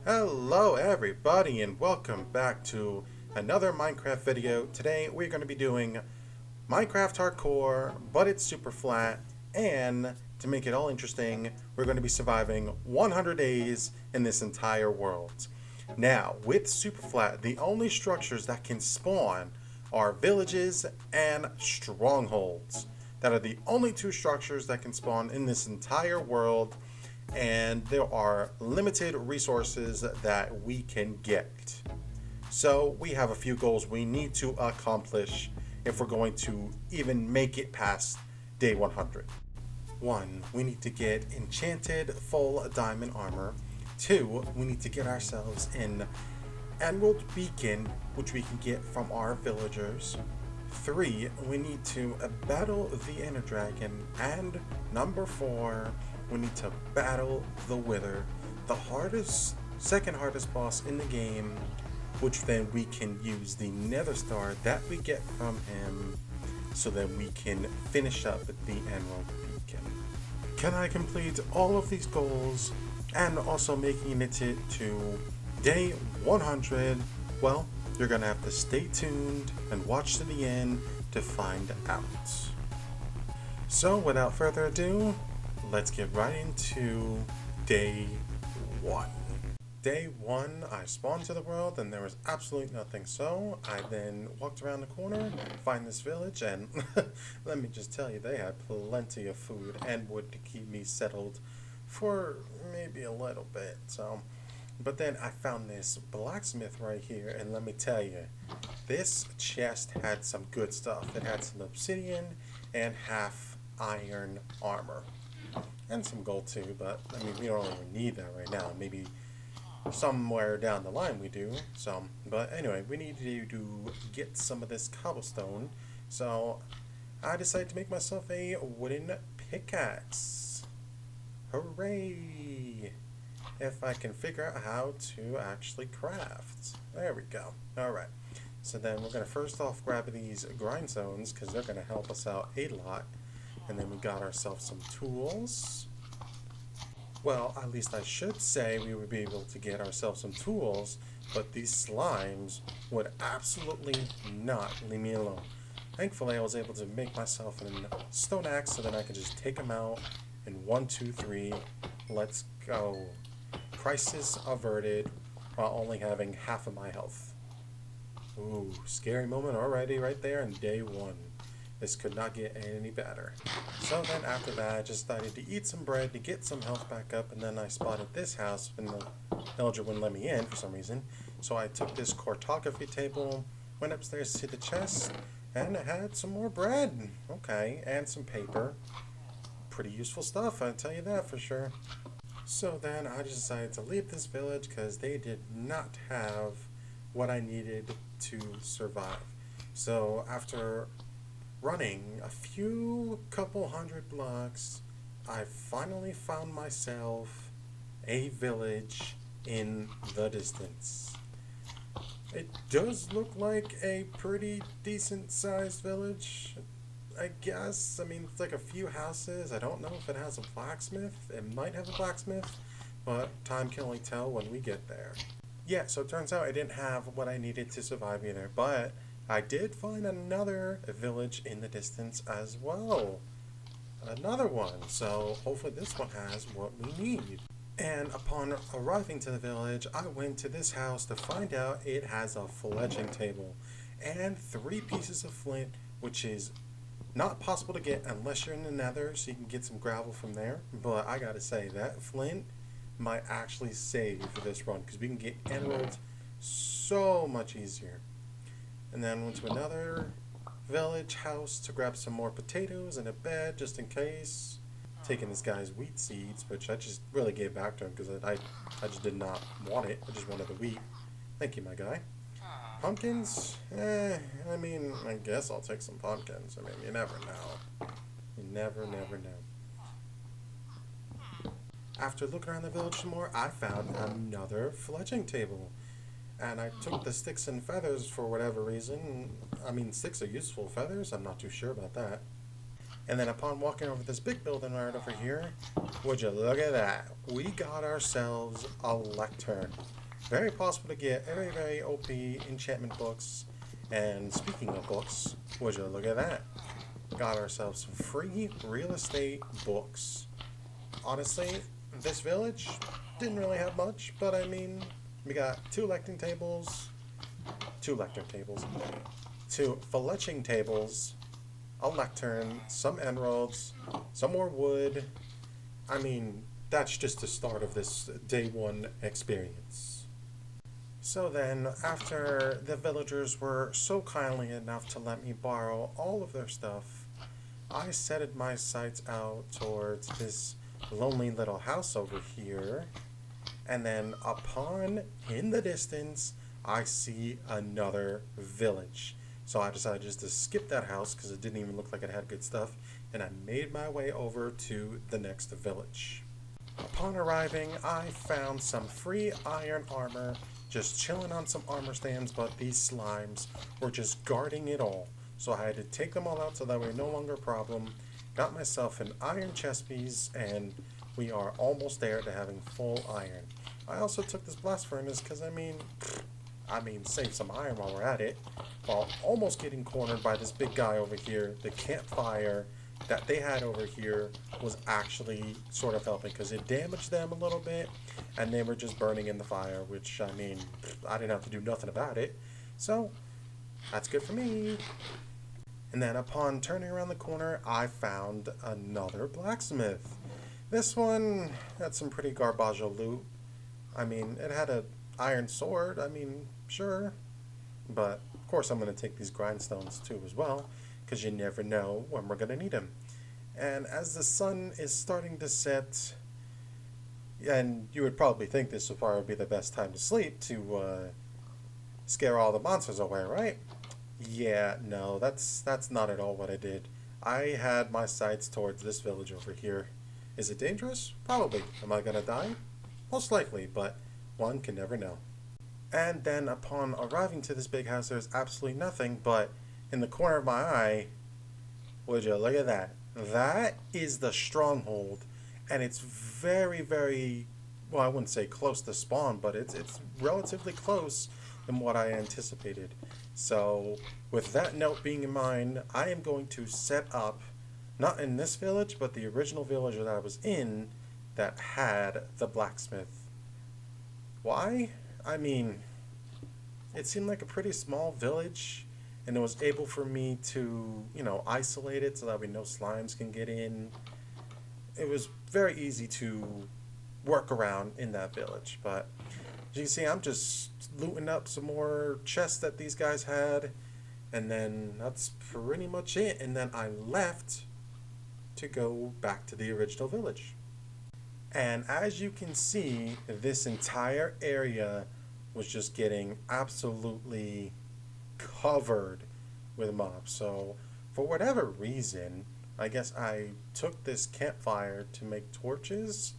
Hello everybody and welcome back to another Minecraft video. Today we're going to be doing Minecraft Hardcore, but it's super flat, and to make it all interesting, we're going to be surviving 100 days in this entire world. Now, with super flat, the only structures that can spawn are villages and strongholds. That are the only two structures that can spawn in this entire world, and there are limited resources that we can get. So we have a few goals we need to accomplish if we're going to even make it past day 100. 1. We need to get enchanted full diamond armor. 2. We need to get ourselves an emerald beacon, which we can get from our villagers. 3. We need to battle the Ender Dragon. And number 4, we need to battle the Wither, the second hardest boss in the game, which then we can use the Nether Star that we get from him so that we can finish up the Emerald Beacon. Can I complete all of these goals and also making it to day 100? Well, you're gonna have to stay tuned and watch to the end to find out. So without further ado, let's get right into day 1. Day 1, I spawned to the world and there was absolutely nothing, so I then walked around the corner, find this village, and let me just tell you, they had plenty of food and wood to keep me settled for maybe a little bit. But then I found this blacksmith right here, and let me tell you, this chest had some good stuff. It had some obsidian and half iron armor. And some gold too, but I mean, we don't even need that right now. Maybe somewhere down the line we do. But anyway, we need to get some of this cobblestone. So I decided to make myself a wooden pickaxe. Hooray! If I can figure out how to actually craft. There we go. Alright. So then we're going to first off grab these grindstones because they're going to help us out a lot. And then we got ourselves some tools. Well, at least I should say we would be able to get ourselves some tools, but these slimes would absolutely not leave me alone. Thankfully, I was able to make myself a stone axe so that I could just take them out in 1, 2, 3. Let's go. Crisis averted while only having half of my health. Ooh, scary moment already right there in day 1. This could not get any better. So then after that, I just decided to eat some bread to get some health back up, and then I spotted this house, and the villager wouldn't let me in for some reason. So I took this cartography table, went upstairs to the chest, and I had some more bread. Okay, and some paper. Pretty useful stuff, I'll tell you that for sure. So then I just decided to leave this village because they did not have what I needed to survive. So after running a couple hundred blocks, I finally found myself a village in the distance. It does look like a pretty decent sized village, I guess. I mean, it's like a few houses. I don't know if it has a blacksmith. It might have a blacksmith, but time can only tell when we get there. Yeah, so it turns out I didn't have what I needed to survive either, but I did find another village in the distance as well. Another one, so hopefully this one has what we need. And upon arriving to the village, I went to this house to find out it has a fletching table and 3 pieces of flint, which is not possible to get unless you're in the nether, so you can get some gravel from there. But I gotta say, that flint might actually save for this run, because we can get emeralds so much easier. And then went to another village house to grab some more potatoes and a bed just in case. Taking this guy's wheat seeds, which I just really gave back to him because I just did not want it. I just wanted the wheat. Thank you, my guy. Pumpkins? I mean, I guess I'll take some pumpkins. I mean, you never know. You never know. After looking around the village some more, I found another fletching table. And I took the sticks and feathers for whatever reason. I mean, sticks are useful. Feathers? I'm not too sure about that. And then upon walking over this big building right over here, would you look at that? We got ourselves a lectern. Very possible to get very, very OP enchantment books. And speaking of books, would you look at that? Got ourselves some free real estate books. Honestly, this village didn't really have much, but I mean, we got two lectern tables, two fletching tables, a lectern, some emeralds, some more wood. I mean, that's just the start of this day one experience. So then, after the villagers were so kindly enough to let me borrow all of their stuff, I set my sights out towards this lonely little house over here. And then in the distance, I see another village. So I decided just to skip that house because it didn't even look like it had good stuff. And I made my way over to the next village. Upon arriving, I found some free iron armor, just chilling on some armor stands, but these slimes were just guarding it all. So I had to take them all out so that way no longer a problem. Got myself an iron chest piece, and we are almost there to having full iron. I also took this blast furnace because, I mean, save some iron while we're at it. While almost getting cornered by this big guy over here, the campfire that they had over here was actually sort of helping because it damaged them a little bit and they were just burning in the fire, which, I mean, I didn't have to do nothing about it. So, that's good for me. And then upon turning around the corner, I found another blacksmith. This one had some pretty garbaggio loot. I mean, it had an iron sword. I mean, sure. But, of course, I'm going to take these grindstones, too, as well. Because you never know when we're going to need them. And as the sun is starting to set, and you would probably think this would probably be the best time to sleep to scare all the monsters away, right? Yeah, no, that's not at all what I did. I had my sights towards this village over here. Is it dangerous? Probably. Am I going to die? Most likely, but one can never know. And then upon arriving to this big house, there's absolutely nothing, but in the corner of my eye, would you look at that? That is the stronghold, and it's very, very, well, I wouldn't say close to spawn, but it's relatively close than what I anticipated. So, with that note being in mind, I am going to set up, not in this village, but the original village that I was in that had the blacksmith. Why? I mean, it seemed like a pretty small village, and it was able for me to, isolate it so that way no slimes can get in. It was very easy to work around in that village, but as you can see, I'm just looting up some more chests that these guys had, and then that's pretty much it, and then I left to go back to the original village. And as you can see, this entire area was just getting absolutely covered with mobs. So for whatever reason, I guess I took this campfire to make torches,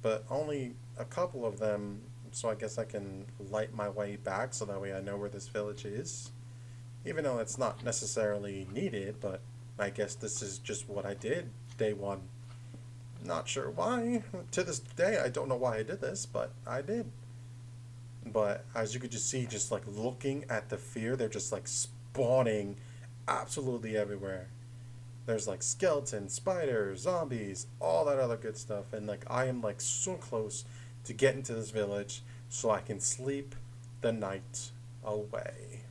but only a couple of them, so I guess I can light my way back so that way I know where this village is. Even though it's not necessarily needed, but I guess this is just what I did day one. Not sure why. To this day, I don't know why I did this, but I did. But as you could just see, just like looking at the fear, they're just like spawning absolutely everywhere. There's like skeletons, spiders, zombies, all that other good stuff. And like I am like so close to getting to this village so I can sleep the night away.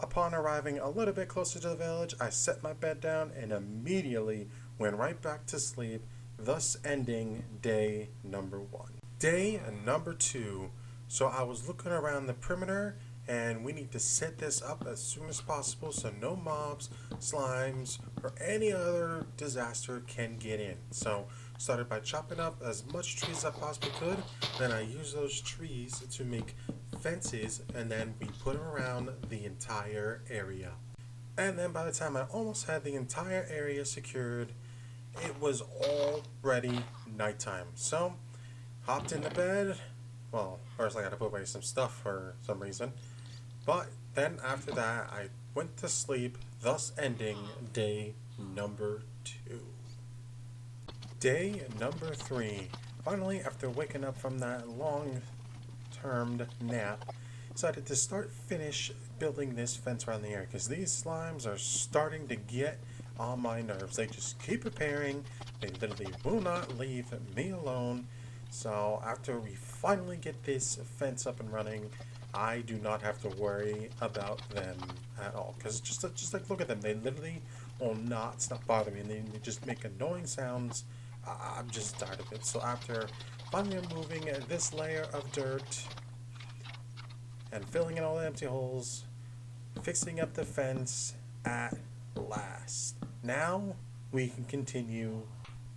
Upon arriving a little bit closer to the village, I set my bed down and immediately went right back to sleep, thus ending day number 1. Day number 2. So I was looking around the perimeter, and we need to set this up as soon as possible so no mobs, slimes, or any other disaster can get in. So started by chopping up as much trees as I possibly could. Then I used those trees to make fences, and then we put them around the entire area. And then by the time I almost had the entire area secured, it was already nighttime. So hopped in the bed. Well, first I got to put away some stuff for some reason. But then after that, I went to sleep, thus ending day number 2. Day number 3. Finally, after waking up from that long-term nap, decided to finish building this fence around the area because these slimes are starting to get on my nerves. They just keep appearing. They literally will not leave me alone. So after we finally get this fence up and running, I do not have to worry about them at all. Because just like look at them, they literally will not stop bothering me, and they just make annoying sounds. I'm just tired of it. So after finally removing this layer of dirt and filling in all the empty holes, fixing up the fence at last. Now we can continue.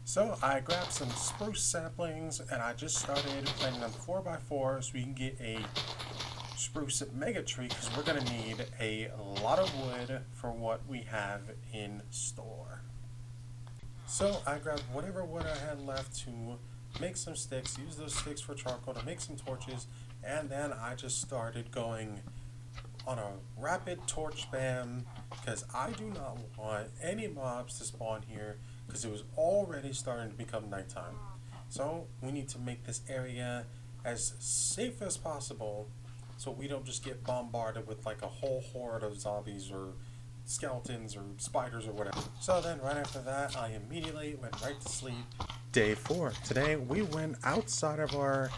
So I grabbed some spruce saplings and I just started planting them 4x4 so we can get a spruce mega tree, because we're going to need a lot of wood for what we have in store. So I grabbed whatever wood I had left to make some sticks, use those sticks for charcoal to make some torches, and then I just started going on a rapid torch spam because I do not want any mobs to spawn here because it was already starting to become nighttime. So we need to make this area as safe as possible so we don't just get bombarded with like a whole horde of zombies or skeletons or spiders or whatever. So then right after that, I immediately went right to sleep. Day 4. Today we went outside of our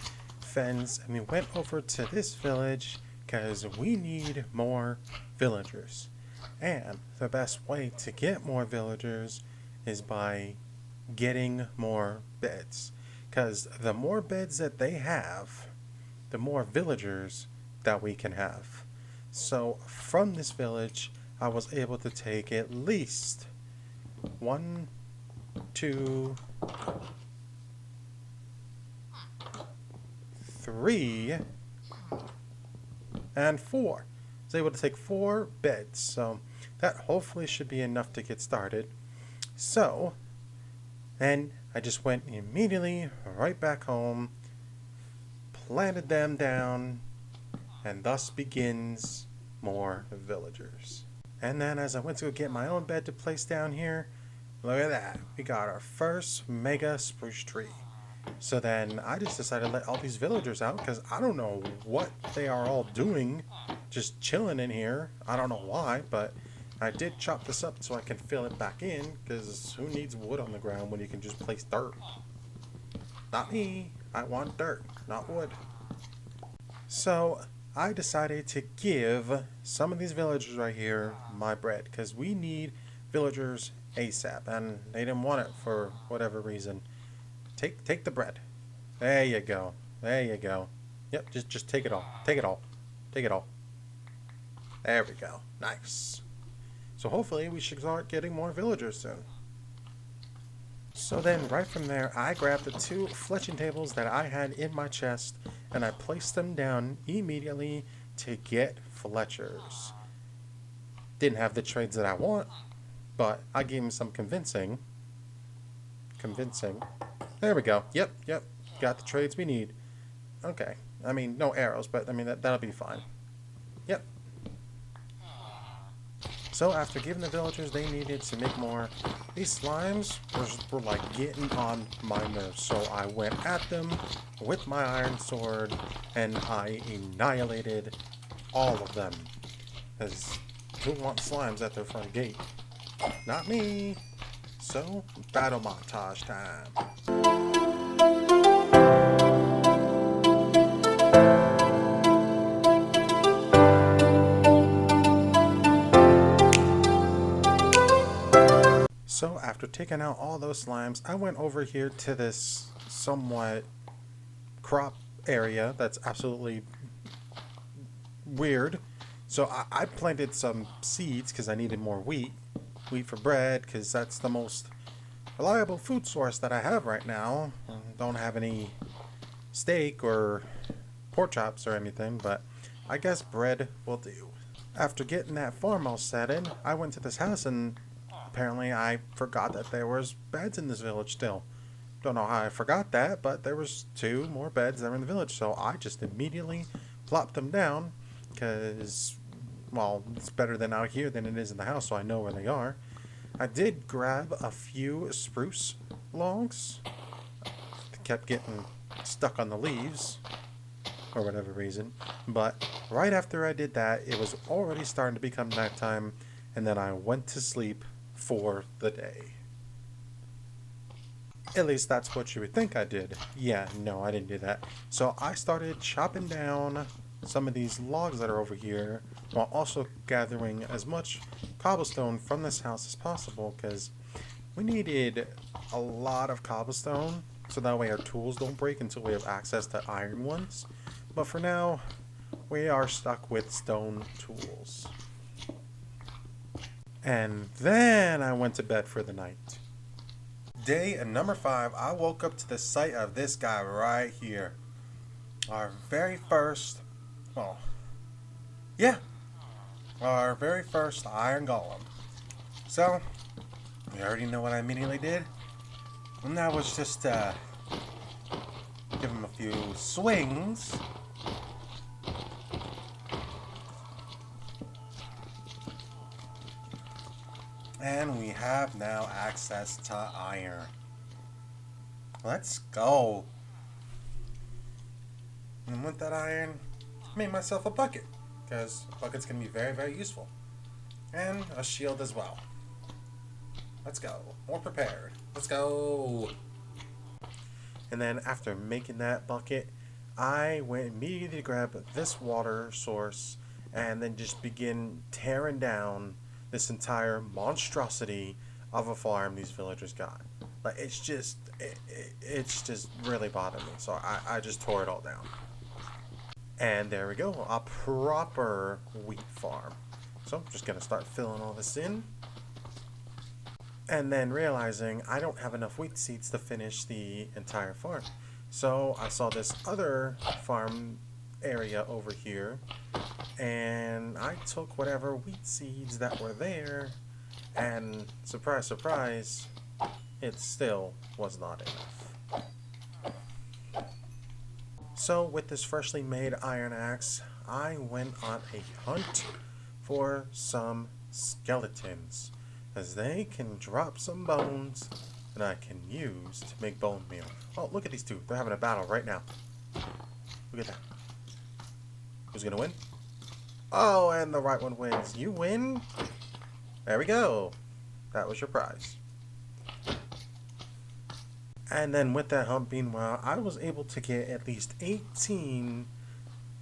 fence and we went over to this village because we need more villagers. And the best way to get more villagers is by getting more beds. Because the more beds that they have, the more villagers that we can have. So from this village, I was able to take at least 1, 2, 3, and 4. I was able to take 4 beds, so that hopefully should be enough to get started. So then I just went immediately right back home, planted them down, and thus begins more villagers. And then as I went to get my own bed to place down here, look at that, we got our first mega spruce tree. So then I just decided to let all these villagers out because I don't know what they are all doing, just chilling in here. I don't know why, but I did chop this up so I can fill it back in, because who needs wood on the ground when you can just place dirt? Not me. I want dirt, not wood. So I decided to give some of these villagers right here my bread, because we need villagers ASAP, and they didn't want it for whatever reason. Take the bread. There you go. There you go. Yep, just take it all. Take it all. Take it all. There we go. Nice. So hopefully we should start getting more villagers soon. So then right from there, I grabbed the 2 fletching tables that I had in my chest and I placed them down immediately to get fletchers. Didn't have the trades that I want, but I gave them some convincing. There we go. Yep. Got the trades we need. Okay. I mean, no arrows, but I mean, that'll be fine. Yep. So after giving the villagers they needed to make more, these slimes were like getting on my nerves. So I went at them with my iron sword and I annihilated all of them. Because who wants slimes at their front gate? Not me. So, battle montage time. So after taking out all those slimes, I went over here to this somewhat crop area that's absolutely weird. So I planted some seeds because I needed more wheat for bread, because that's the most reliable food source that I have right now. Don't have any steak or pork chops or anything, but I guess bread will do. After getting that farm all set in, I went to this house and apparently I forgot that there was beds in this village still. Don't know how I forgot that, but there was 2 more beds there in the village, so I just immediately plopped them down because, well, it's better than out here than it is in the house, so I know where they are. I did grab a few spruce logs. They kept getting stuck on the leaves for whatever reason. But right after I did that, it was already starting to become nighttime, and then I went to sleep for the day. At least that's what you would think I did. Yeah, no, I didn't do that. So I started chopping down some of these logs that are over here while also gathering as much cobblestone from this house as possible, because we needed a lot of cobblestone so that way our tools don't break until we have access to iron ones. But for now, we are stuck with stone tools. And then I went to bed for the night. Day number 5, I woke up to the sight of this guy right here. Our very first, well, yeah, our very first iron golem. So, you already know what I immediately did. And that was just give him a few swings. And we have now access to iron. Let's go. And with that iron, I made myself a bucket, because a bucket's going to be very, very useful. And a shield as well. Let's go. More prepared. Let's go. And then after making that bucket, I went immediately to grab this water source and then just begin tearing down this entire monstrosity of a farm these villagers got. Like, it's just really bothering me. So I just tore it all down. And there we go, a proper wheat farm. So I'm just gonna start filling all this in. And then realizing I don't have enough wheat seeds to finish the entire farm. So I saw this other farm area over here, and I took whatever wheat seeds that were there, and surprise, surprise, it still was not enough. So with this freshly made iron axe, I went on a hunt for some skeletons, as they can drop some bones that I can use to make bone meal. Oh, look at these two. They're having a battle right now. Look at that. Who's gonna win? Oh, and the right one wins. You win? There we go. That was your prize. And then with that hump being wild, I was able to get at least 18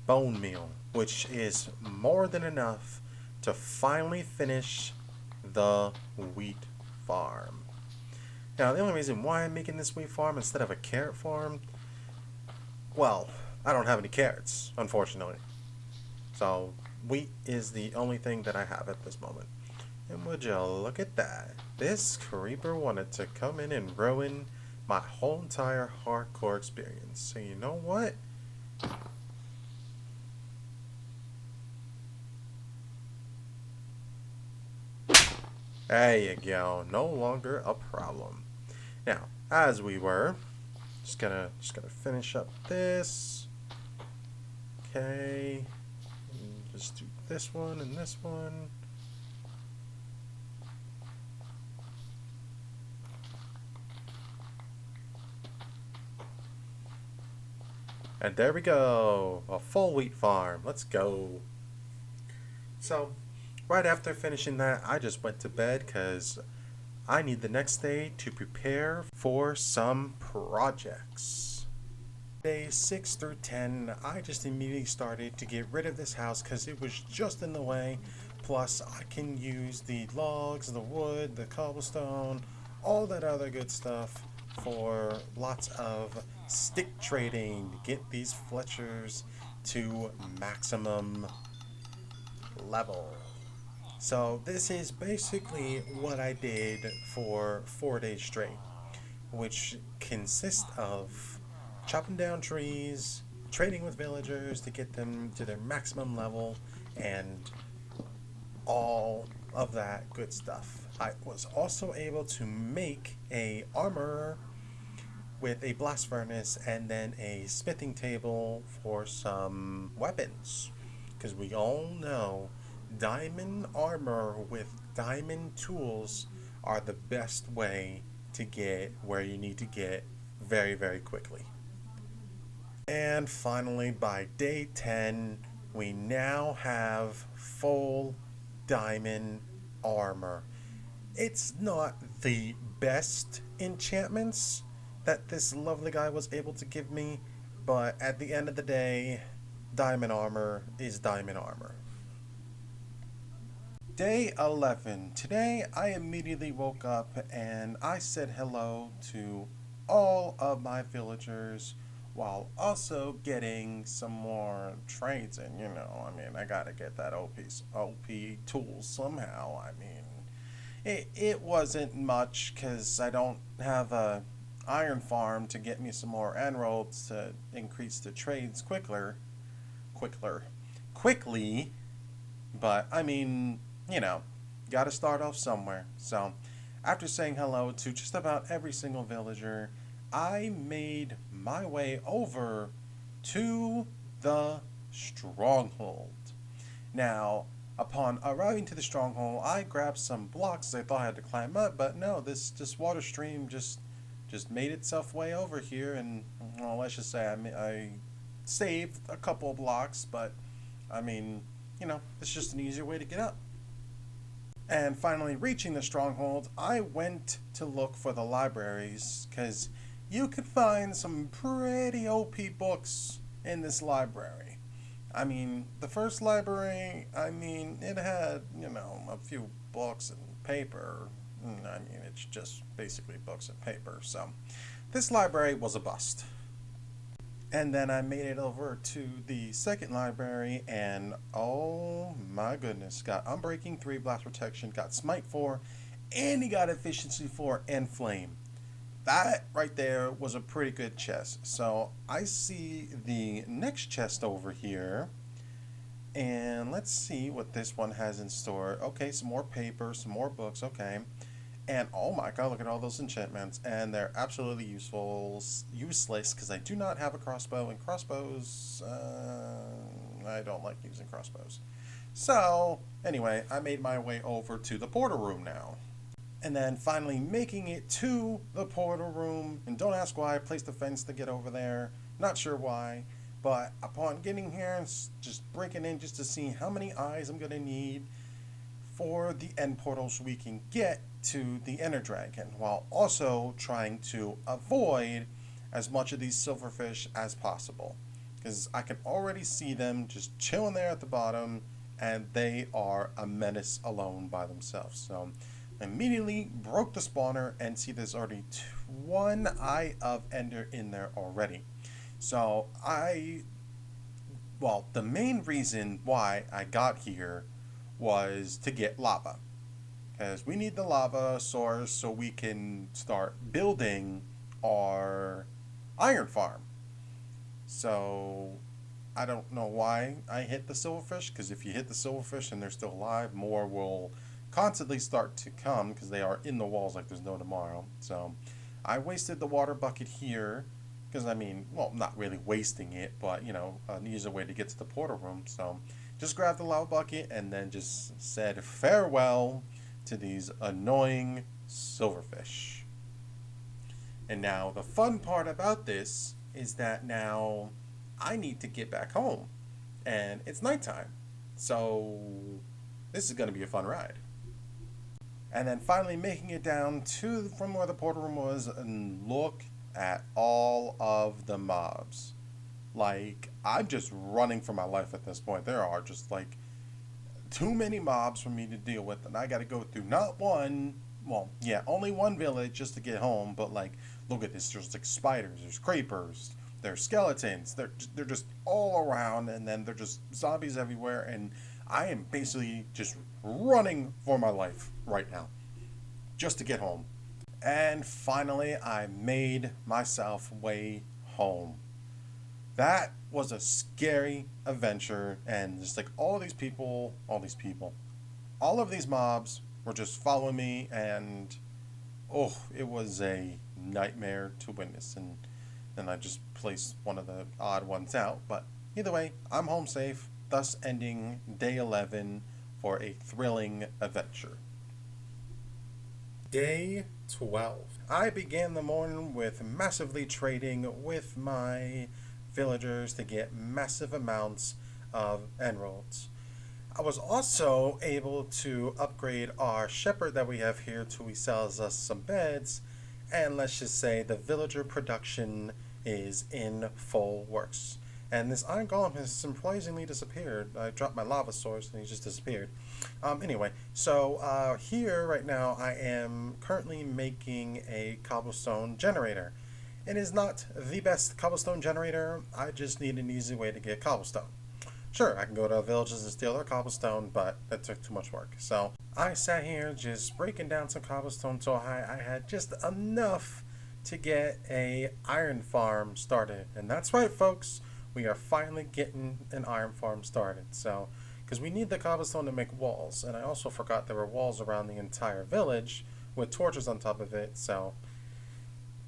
bone meal, which is more than enough to finally finish the wheat farm. Now, the only reason why I'm making this wheat farm instead of a carrot farm, well, I don't have any carrots, unfortunately. So, wheat is the only thing that I have at this moment. And would you look at that? This creeper wanted to come in and ruin my whole entire hardcore experience. So you know what? There you go. No longer a problem. Now, as we were, just gonna finish up this. Okay. And just do this one and this one. And there we go, a full wheat farm. Let's go. So, right after finishing that, I just went to bed because I need the next day to prepare for some projects. Days 6 through 10, I just immediately started to get rid of this house because it was just in the way. Plus, I can use the logs, the wood, the cobblestone, all that other good stuff for lots of stick trading to get these Fletchers to maximum level. So this is basically what I did for 4 days straight, which consists of chopping down trees, trading with villagers to get them to their maximum level, and all of that good stuff. I was also able to make a armor with a blast furnace and then a smithing table for some weapons, because we all know diamond armor with diamond tools are the best way to get where you need to get very, very quickly. And finally, by day 10, we now have full diamond armor. It's not the best enchantments that this lovely guy was able to give me, but at the end of the day, diamond armor is diamond armor. Day 11. Today I immediately woke up and I said hello to all of my villagers while also getting some more trades in. I gotta get that OP tool somehow. It wasn't much because I don't have a iron farm to get me some more emeralds to increase the trades quickly. But you know, gotta start off somewhere. So, after saying hello to just about every single villager, I made my way over to the stronghold. Now, upon arriving to the stronghold, I grabbed some blocks I thought I had to climb up, but no, this water stream just made itself way over here, and well, let's just say I saved a couple of blocks, but it's just an easier way to get up. And finally, reaching the stronghold, I went to look for the libraries because you could find some pretty OP books in this library. The first library, it had, a few books and paper. It's just basically books and paper. So, this library was a bust. And then I made it over to the second library, and oh my goodness, got Unbreaking 3 Blast Protection, got Smite 4, and he got Efficiency 4 and Flame. That right there was a pretty good chest. So I see the next chest over here, and let's see what this one has in store. Okay, some more paper, some more books, okay. And oh my god, look at all those enchantments. And they're absolutely useless because I do not have a crossbow. And crossbows, I don't like using crossbows. So, anyway, I made my way over to the portal room now. And then finally making it to the portal room. And don't ask why I placed a fence to get over there. Not sure why. But upon getting here and just breaking in just to see how many eyes I'm going to need for the end portal so we can get to the Ender Dragon, while also trying to avoid as much of these silverfish as possible. Because I can already see them just chilling there at the bottom, and they are a menace alone by themselves. So I immediately broke the spawner and see there's already one eye of Ender in there already. So the main reason why I got here was to get lava, because we need the lava source so we can start building our iron farm. So I don't know why I hit the silverfish, because if you hit the silverfish and they're still alive, more will constantly start to come because they are in the walls like there's no tomorrow. So I wasted the water bucket here because not really wasting it, but an easier way to get to the portal room. So just grabbed the lava bucket and then just said farewell to these annoying silverfish. And now the fun part about this is that now I need to get back home. And it's nighttime. So this is going to be a fun ride. And then finally making it down from where the portal room was, and look at all of the mobs. I'm just running for my life at this point. There are just too many mobs for me to deal with, and I got to go through only one village just to get home. But look at this. There's spiders, there's creepers, there's skeletons. They're just all around, and then they're just zombies everywhere. And I am basically just running for my life right now, just to get home. And finally, I made myself way home. That was a scary adventure, and just all of these mobs were just following me, and it was a nightmare to witness. And then I just placed one of the odd ones out, but either way, I'm home safe, thus ending day 11 for a thrilling adventure. Day 12. I began the morning with massively trading with my villagers to get massive amounts of emeralds. I was also able to upgrade our shepherd that we have here till he sells us some beds, and let's just say the villager production is in full works. And this iron golem has surprisingly disappeared. I dropped my lava source and he just disappeared. Anyway, so here right now I am currently making a cobblestone generator. It is not the best cobblestone generator. I just need an easy way to get cobblestone. Sure, I can go to villages and steal their cobblestone, but that took too much work. So I sat here just breaking down some cobblestone till I had just enough to get a iron farm started. And that's right, folks. We are finally getting an iron farm started. So, because we need the cobblestone to make walls. And I also forgot there were walls around the entire village with torches on top of it. So,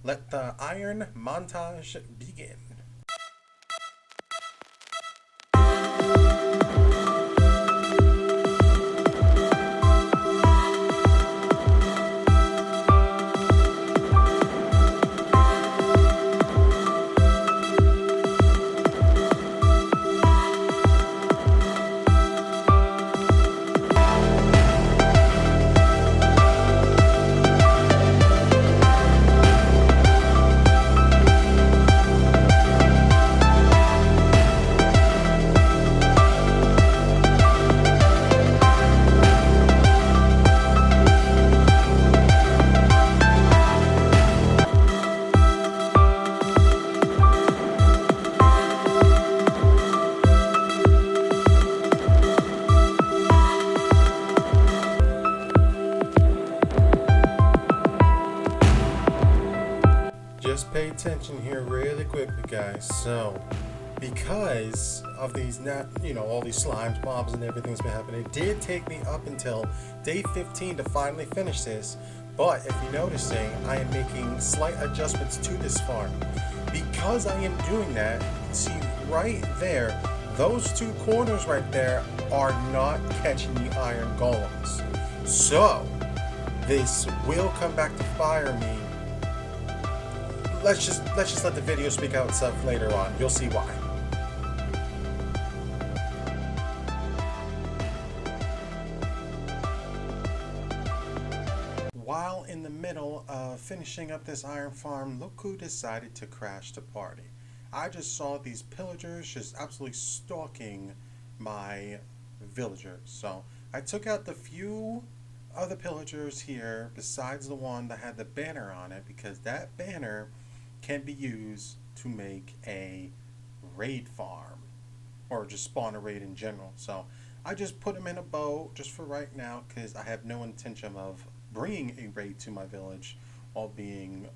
let the iron montage begin. Just pay attention here really quickly, guys. So, because of these, all these slimes, mobs, and everything's been happening, it did take me up until day 15 to finally finish this. But if you're noticing, I am making slight adjustments to this farm. Because I am doing that, you can see right there, those two corners right there are not catching the iron golems. So, this will come back to fire me. Let's just let the video speak out itself later on. You'll see why. While in the middle of finishing up this iron farm, look who decided to crash the party. I just saw these pillagers just absolutely stalking my villagers. So I took out the few other pillagers here besides the one that had the banner on it, because that banner can be used to make a raid farm or just spawn a raid in general. So I just put them in a boat just for right now, because I have no intention of bringing a raid to my village while being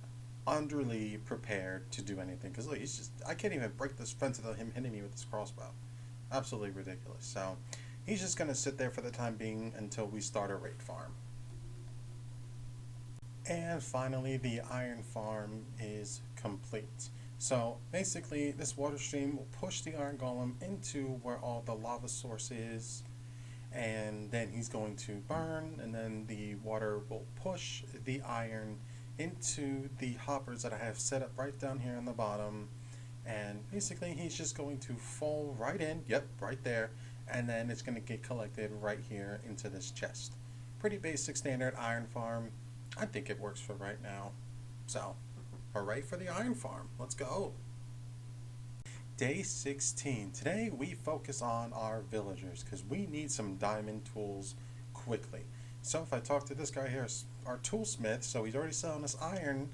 underly prepared to do anything. Because look, I can't even break this fence without him hitting me with this crossbow. Absolutely ridiculous. So he's just going to sit there for the time being until we start a raid farm. And finally, the iron farm is complete. So basically, this water stream will push the iron golem into where all the lava source is, and then he's going to burn, and then the water will push the iron into the hoppers that I have set up right down here on the bottom, and basically he's just going to fall right in, yep, right there, and then it's going to get collected right here into this chest. Pretty basic standard iron farm. I think it works for right now. So, hooray for the iron farm. Let's go. Day 16. Today we focus on our villagers because we need some diamond tools quickly. So if I talk to this guy here, our toolsmith, so he's already selling us iron.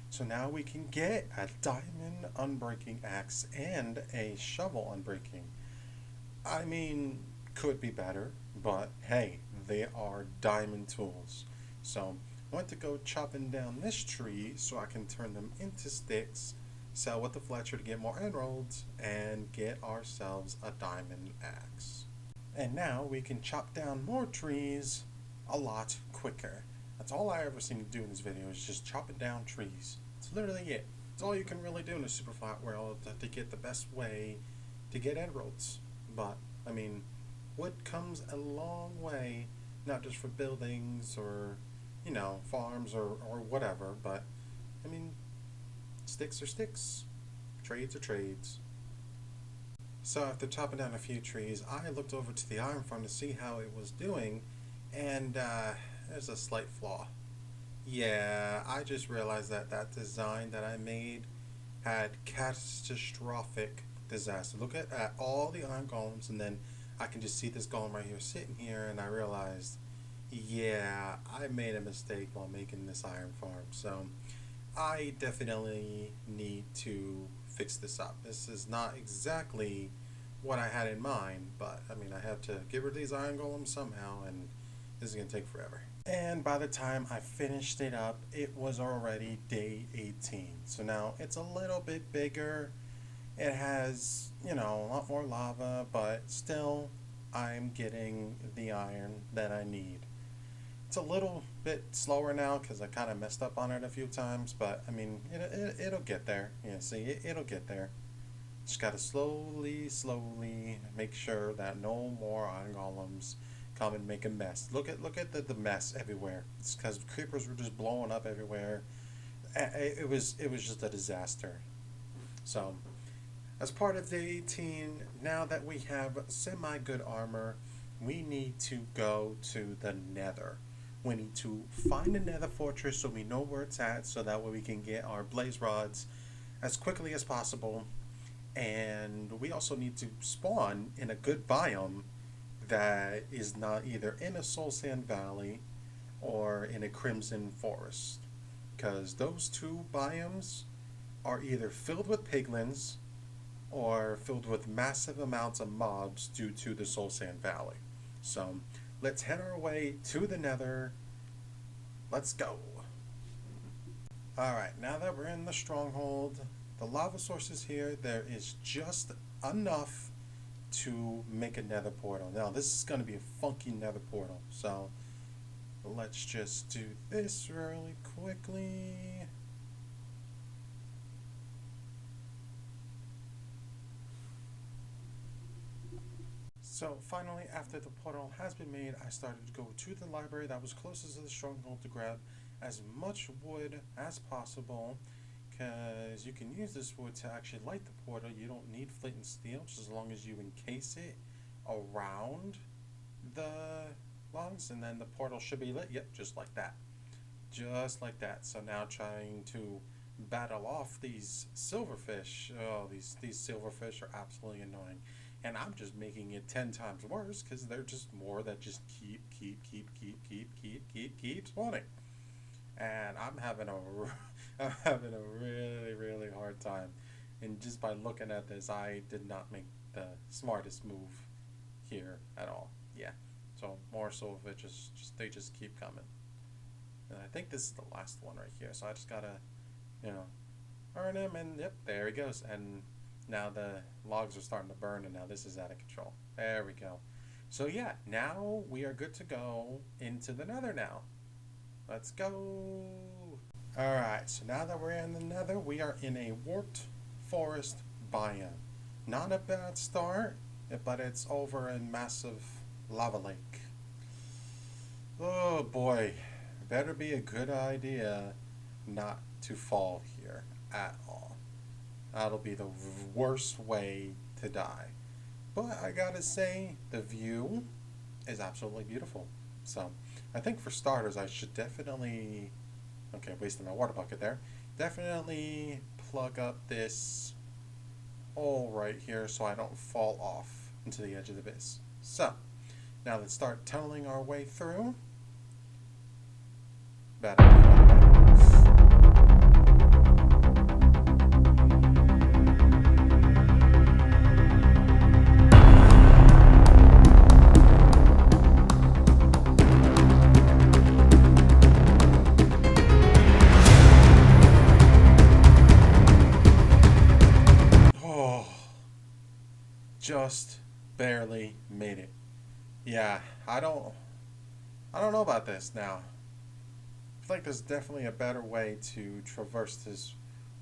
So now we can get a diamond unbreaking axe and a shovel unbreaking. I mean, could be better, but hey, they are diamond tools. So I went to go chopping down this tree so I can turn them into sticks, sell with the Fletcher to get more emeralds, and get ourselves a diamond axe. And now we can chop down more trees a lot quicker. That's all I ever seem to do in this video, is just chopping down trees. It's literally it. It's all you can really do in a Superflat world to get the best way to get emeralds. But, I mean, wood comes a long way, not just for buildings or you know, farms or whatever. But I mean, sticks are sticks, trades are trades. So after chopping down a few trees, I looked over to the iron farm to see how it was doing, and there's a slight flaw. Yeah, I just realized that that design that I made had catastrophic disaster. Look at all the iron golems, and then I can just see this golem right here sitting here, and I realized, yeah, I made a mistake while making this iron farm. So I definitely need to fix this up. This is not exactly what I had in mind, but I mean, I had to get rid of these iron golems somehow, and this is going to take forever. And by the time I finished it up, it was already day 18. So now it's a little bit bigger. It has, you know, a lot more lava, but still, I'm getting the iron that I need. It's a little bit slower now because I kind of messed up on it a few times, but I mean, it'll get there. Yeah, see, it'll get there. Just gotta slowly make sure that no more iron golems come and make a mess. Look at the mess everywhere. It's because creepers were just blowing up everywhere. It was just a disaster. So, as part of day 18, now that we have semi good armor, we need to go to the Nether. We need to find the Nether fortress so we know where it's at, so that way we can get our blaze rods as quickly as possible. And we also need to spawn in a good biome that is not either in a soul sand valley or in a crimson forest, because those two biomes are either filled with piglins or filled with massive amounts of mobs due to the soul sand valley. So let's head our way to the Nether. Let's go. Alright, now that we're in the stronghold, the lava source is here. There is just enough to make a nether portal. Now this is going to be a funky nether portal, so let's just do this really quickly. So finally, after the portal has been made, I started to go to the library that was closest to the stronghold to grab as much wood as possible, because you can use this wood to actually light the portal. You don't need flint and steel, just as long as you encase it around the logs, and then the portal should be lit. Yep, just like that. Just like that. So now trying to battle off these silverfish. Oh, these silverfish are absolutely annoying. And I'm just making it 10 times worse because they're just more that just keep spawning. And I'm having I'm having a really hard time. And just by looking at this, I did not make the smartest move here at all. Yeah. So more so if it just they just keep coming. And I think this is the last one right here. So I just gotta, you know, earn him, and yep, there he goes. And now the logs are starting to burn, and now this is out of control. There we go. So yeah, now we are good to go into the Nether now. Let's go. Alright, so now that we're in the Nether, we are in a warped forest biome. Not a bad start, but it's over a massive lava lake. Oh boy, better be a good idea not to fall here at all. That'll be the worst way to die. But I gotta say, the view is absolutely beautiful. So, I think for starters, I should definitely, okay, wasting my water bucket there, definitely plug up this hole right here so I don't fall off into the edge of the abyss. So, now let's start tunneling our way through. Oh, just barely made it. Yeah, I don't know about this now. I feel like there's definitely a better way to traverse this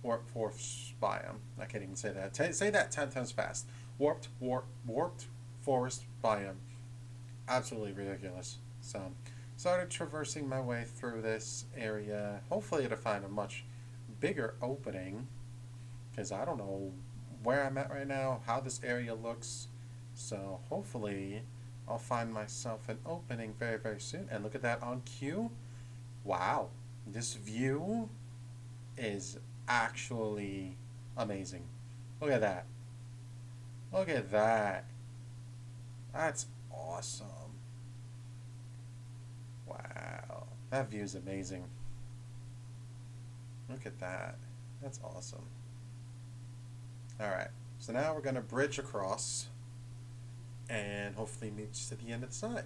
warped forest biome. I can't even say that. Say that 10 times fast. Warped forest biome. Absolutely ridiculous. So started traversing my way through this area, hopefully to find a much bigger opening, because I don't know where I'm at right now, how this area looks. So hopefully I'll find myself an opening very, very soon. And look at that on cue. Wow, this view is actually amazing. Look at that. Look at that. That's awesome. Wow, that view is amazing. Look at that. That's awesome. Alright, so now we're going to bridge across and hopefully meet to the end of the side.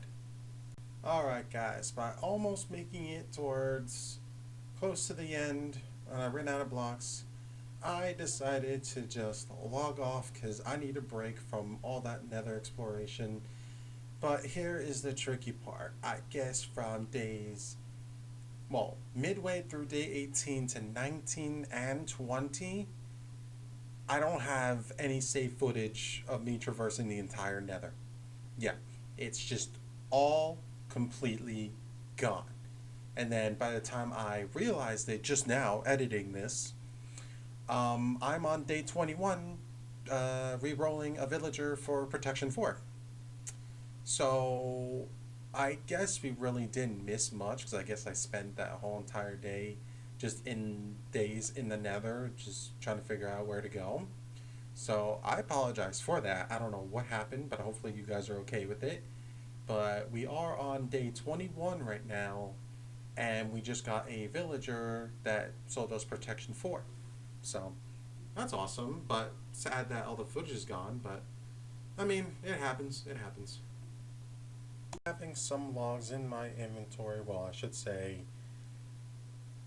Alright guys, by almost making it towards close to the end, and I ran out of blocks, I decided to just log off because I need a break from all that nether exploration. But here is the tricky part. I guess from midway through day 18 to 19 and 20, I don't have any save footage of me traversing the entire nether. Yeah, it's just all completely gone. And then by the time I realized it just now, editing this, I'm on day 21, re-rolling a villager for Protection 4. So I guess we really didn't miss much, because I guess I spent that whole entire day just in days in the nether, just trying to figure out where to go. So I apologize for that. I don't know what happened, but hopefully you guys are okay with it. But we are on day 21 right now, and we just got a villager that sold us Protection 4. So that's awesome, but sad that all the footage is gone, but I mean, it happens, it happens. Having some logs in my inventory, well, I should say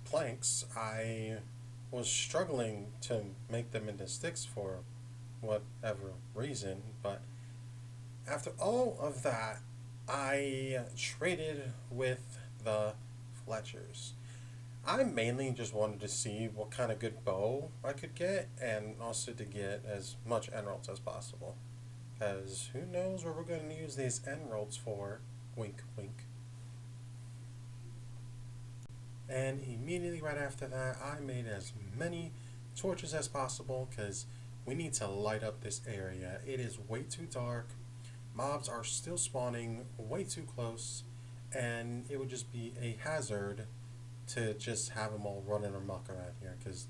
planks, I was struggling to make them into sticks for whatever reason, but after all of that, I traded with the Fletchers. I mainly just wanted to see what kind of good bow I could get, and also to get as much emeralds as possible. Because who knows what we're going to use these emeralds for. Wink, wink. And immediately right after that, I made as many torches as possible, because we need to light up this area. It is way too dark. Mobs are still spawning way too close, and it would just be a hazard to just have them all running amok around here, because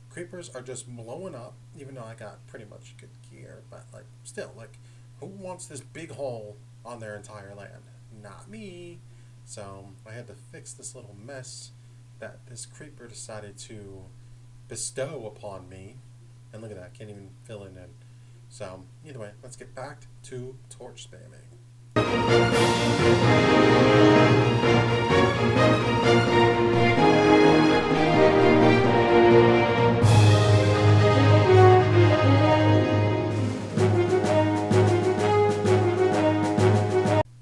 creepers are just blowing up, even though I got pretty much good gear, but like still, like, who wants this big hole on their entire land? Not me. So I had to fix this little mess that this creeper decided to bestow upon me. And look at that, can't even fill it in. So either way, let's get back to torch spamming.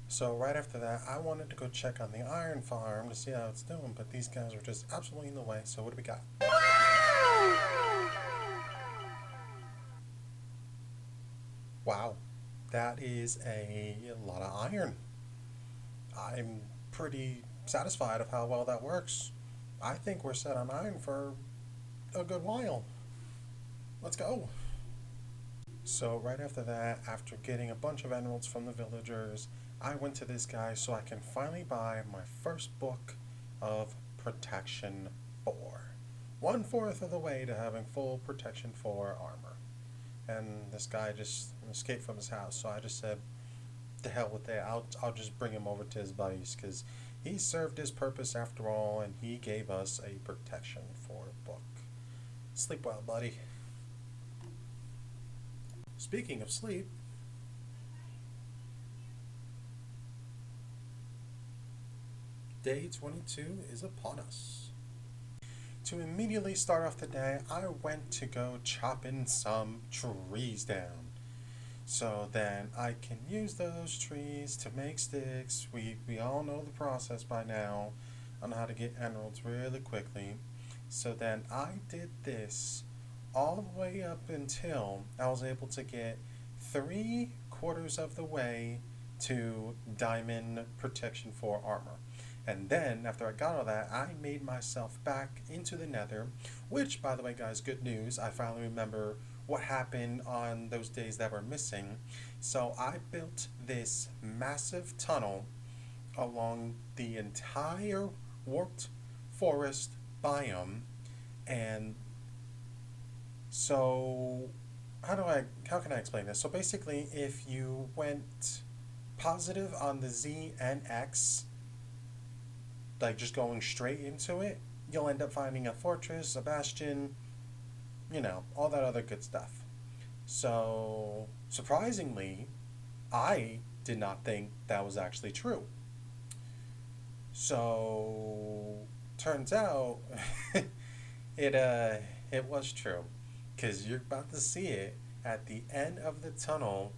So right after that, I wanted to go check on the iron farm to see how it's doing, but these guys are just absolutely in the way. So what do we got? Wow, that is a lot of iron. I'm pretty satisfied of how well that works. I think we're set on iron for a good while. Let's go. So right after that, after getting a bunch of emeralds from the villagers, I went to this guy so I can finally buy my first book of Protection 4. 1/4 of the way to having full Protection 4 armor. And this guy just escaped from his house, so I just said, the hell with it, I'll just bring him over to his buddies, because he served his purpose after all, and he gave us a Protection 4 book. Sleep well, buddy. Speaking of sleep, day 22 is upon us. To immediately start off the day, I went to go chopping some trees down. So then I can use those trees to make sticks. We all know the process by now on how to get emeralds really quickly. So then I did this all the way up until I was able to get 3/4 of the way to Diamond Protection 4 armor. And then, after I got all that, I made myself back into the nether, which, by the way, guys, good news. I finally remember what happened on those days that were missing. So I built this massive tunnel along the entire warped forest biome. And so, how can I explain this? So basically, if you went positive on the Z and X, like just going straight into it, you'll end up finding a fortress, a bastion, all that other good stuff. So, surprisingly, I did not think that was actually true. So, turns out it it was true, because you're about to see it at the end of the tunnel,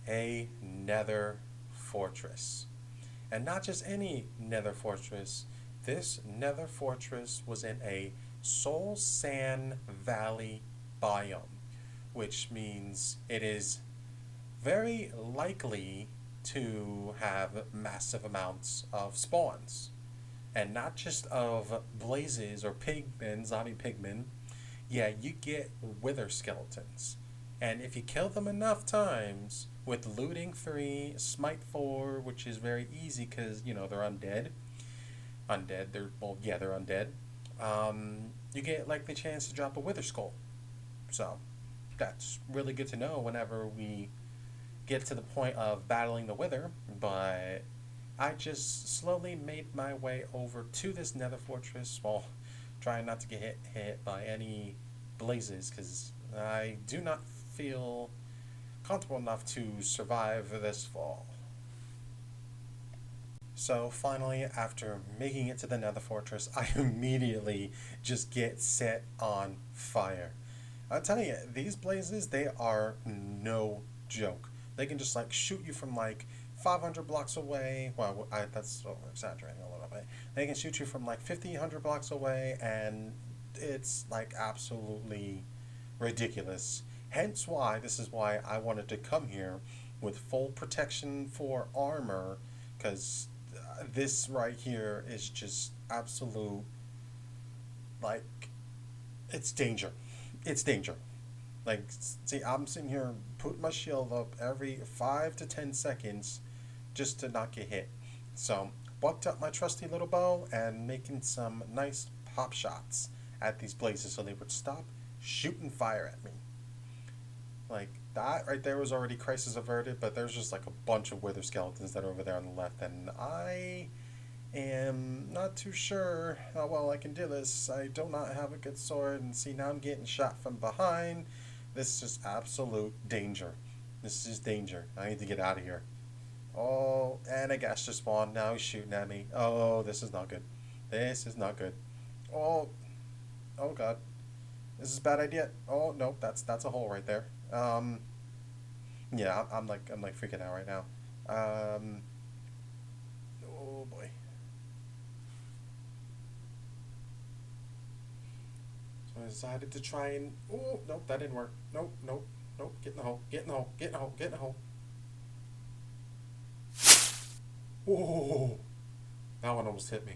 a nether fortress. And not just any nether fortress. This nether fortress was in a Soul Sand Valley biome, which means it is very likely to have massive amounts of spawns. And not just of blazes or pigmen, zombie pigmen. Yeah, you get wither skeletons. And if you kill them enough times with looting 3, smite 4, which is very easy because, they're undead. They're undead. You get likely chance to drop a wither skull. So, that's really good to know whenever we get to the point of battling the wither. But I just slowly made my way over to this nether fortress while trying not to get hit by any blazes, because I do not feel comfortable enough to survive this fall. So finally, after making it to the nether fortress, I immediately just get set on fire. I'll tell you, these blazes, they are no joke. They can just shoot you from 500 blocks away. Well, that's exaggerating a little bit. They can shoot you from 50, 100 blocks away, and it's absolutely ridiculous. Hence why, this is why I wanted to come here with full protection for armor, because this right here is just absolute, it's danger. It's danger. See, I'm sitting here putting my shield up every 5 to 10 seconds just to not get hit. So, bucked up my trusty little bow and making some nice pop shots at these blazes so they would stop shooting fire at me. That right there was already crisis averted, but there's just a bunch of wither skeletons that are over there on the left, and I am not too sure how well I can do this. I do not have a good sword, and see, now I'm getting shot from behind. This is absolute danger. This is danger. I need to get out of here. Oh, and a gas just spawned. Now he's shooting at me. Oh, this is not good. This is not good. Oh, oh God. This is a bad idea. Oh, no, that's a hole right there. Yeah, I'm freaking out right now. Oh boy. So I decided to try and, oh, nope, that didn't work. Nope, nope, nope, get in the hole, get in the hole, get in the hole, get in the hole. Whoa, that one almost hit me.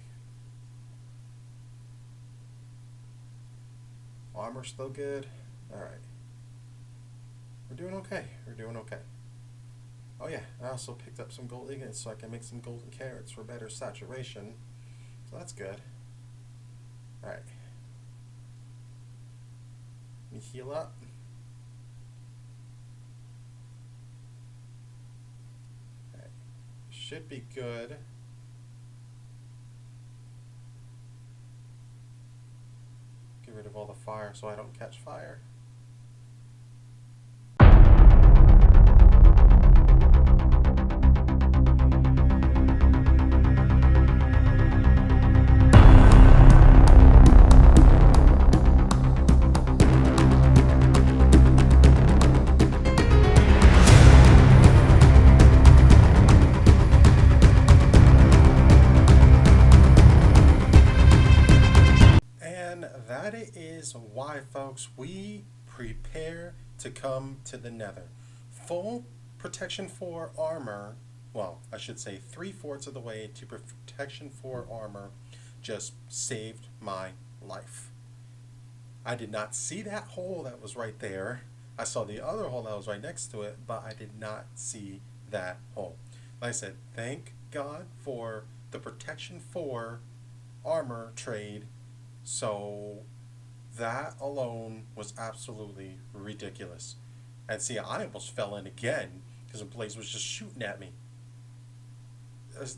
Armor's still good. Alright. We're doing okay. We're doing okay. Oh yeah, I also picked up some gold ingots so I can make some golden carrots for better saturation. So that's good. Alright. Let me heal up. Alright. Should be good. Get rid of all the fire so I don't catch fire. That is why, folks, we prepare to come to the nether. Full protection for armor well, I should say 3/4 of the way to protection 4 armor just saved my life. I did not see that hole that was right there. I saw the other hole that was right next to it, but I did not see that hole. Like I said, thank God for the protection 4 armor trade. So that alone was absolutely ridiculous. And see, I almost fell in again because the blaze was just shooting at me.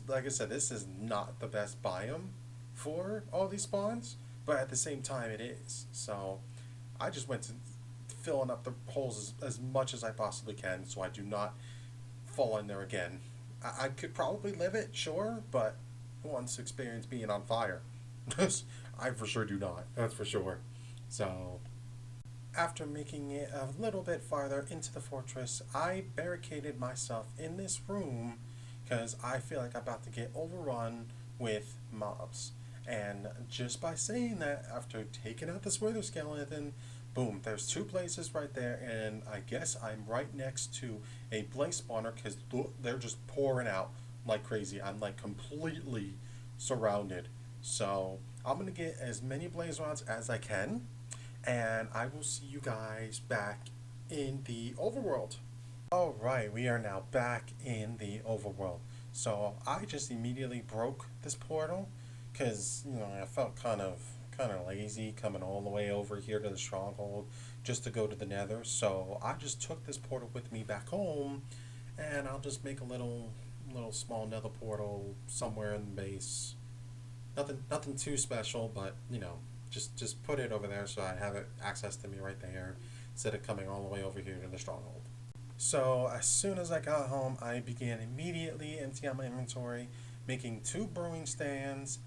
Like I said, this is not the best biome for all these spawns, but at the same time, it is. So I just went to filling up the holes as much as I possibly can so I do not fall in there again. I could probably live it, sure, but who wants to experience being on fire? I for sure do not, that's for sure. So after making it a little bit farther into the fortress, I barricaded myself in this room because I feel like I'm about to get overrun with mobs. And just by saying that, after taking out this wither skeleton, boom, there's 2 places right there, and I guess I'm right next to a blaze spawner because they're just pouring out like crazy. I'm like completely surrounded. So I'm gonna get as many blaze rods as I can, and I will see you guys back in the overworld. Alright, we are now back in the overworld. So I just immediately broke this portal because, I felt kind of lazy coming all the way over here to the stronghold just to go to the nether. So I just took this portal with me back home, and I'll just make a little small nether portal somewhere in the base. Nothing too special, but just put it over there so I have it access to me right there instead of coming all the way over here to the stronghold. So as soon as I got home, I began immediately emptying out my inventory, making 2 brewing stands,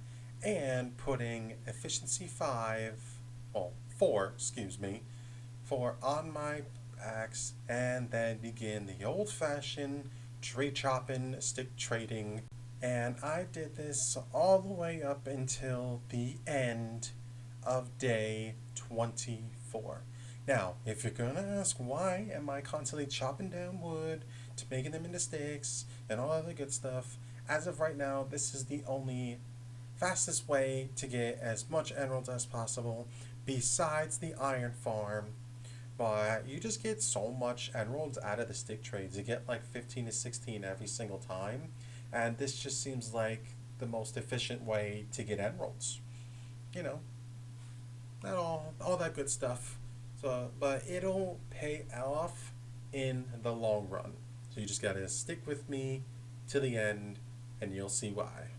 and putting efficiency 4, excuse me, for on my axe, and then begin the old-fashioned tree chopping, stick trading. And I did this all the way up until the end of day 24. Now, if you're gonna ask why am I constantly chopping down wood to making them into sticks and all other good stuff, as of right now, this is the only fastest way to get as much emeralds as possible besides the iron farm. But you just get so much emeralds out of the stick trades. You get like 15 to 16 every single time, and this just seems like the most efficient way to get emeralds. You know, not all that good stuff. So, but it'll pay off in the long run. So you just gotta stick with me to the end, and you'll see why.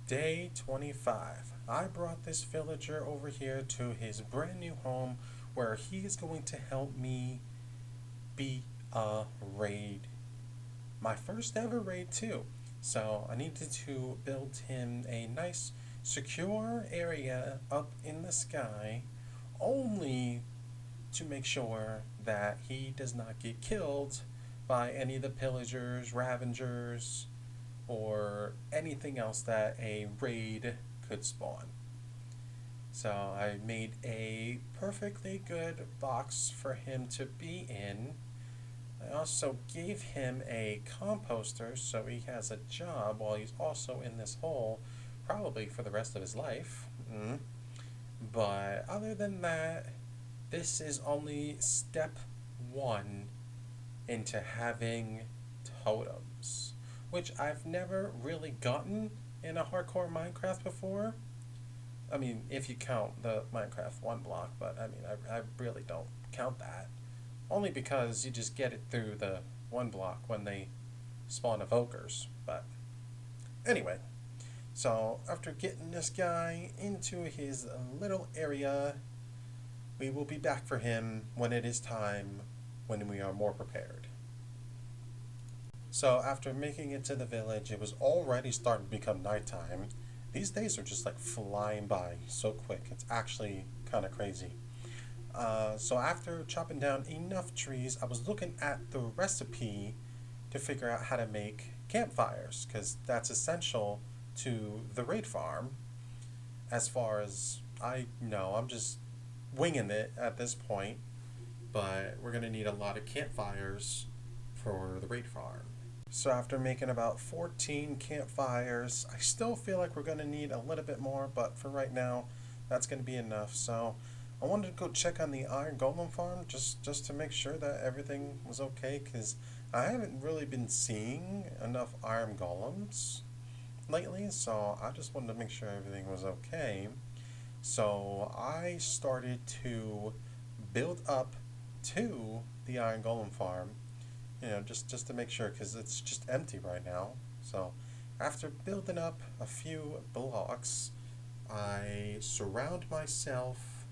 Day 25. I brought this villager over here to his brand new home where he is going to help me be a raid. My first ever raid too. So I needed to build him a nice secure area up in the sky, only to make sure that he does not get killed by any of the pillagers, ravengers, or anything else that a raid could spawn. So I made a perfectly good box for him to be in. I also gave him a composter so he has a job while he's also in this hole, probably for the rest of his life. But other than that, this is only step 1 into having totems, which I've never really gotten in a hardcore Minecraft before. I mean, if you count the Minecraft 1 block, but I mean, I really don't count that. Only because you just get it through the 1 block when they spawn evokers. But anyway, so after getting this guy into his little area, we will be back for him when it is time, when we are more prepared. So after making it to the village, it was already starting to become nighttime. These days are just like flying by so quick. It's actually kind of crazy. So after chopping down enough trees, I was looking at the recipe to figure out how to make campfires, because that's essential to the raid farm. As far as I know, I'm just winging it at this point, but we're going to need a lot of campfires for the raid farm. So after making about 14 campfires, I still feel like we're going to need a little bit more, but for right now, that's going to be enough. So I wanted to go check on the iron golem farm just to make sure that everything was okay, because I haven't really been seeing enough iron golems lately, so I just wanted to make sure everything was okay. So I started to build up to the iron golem farm, just to make sure, because it's just empty right now. So after building up a few blocks, I surround myself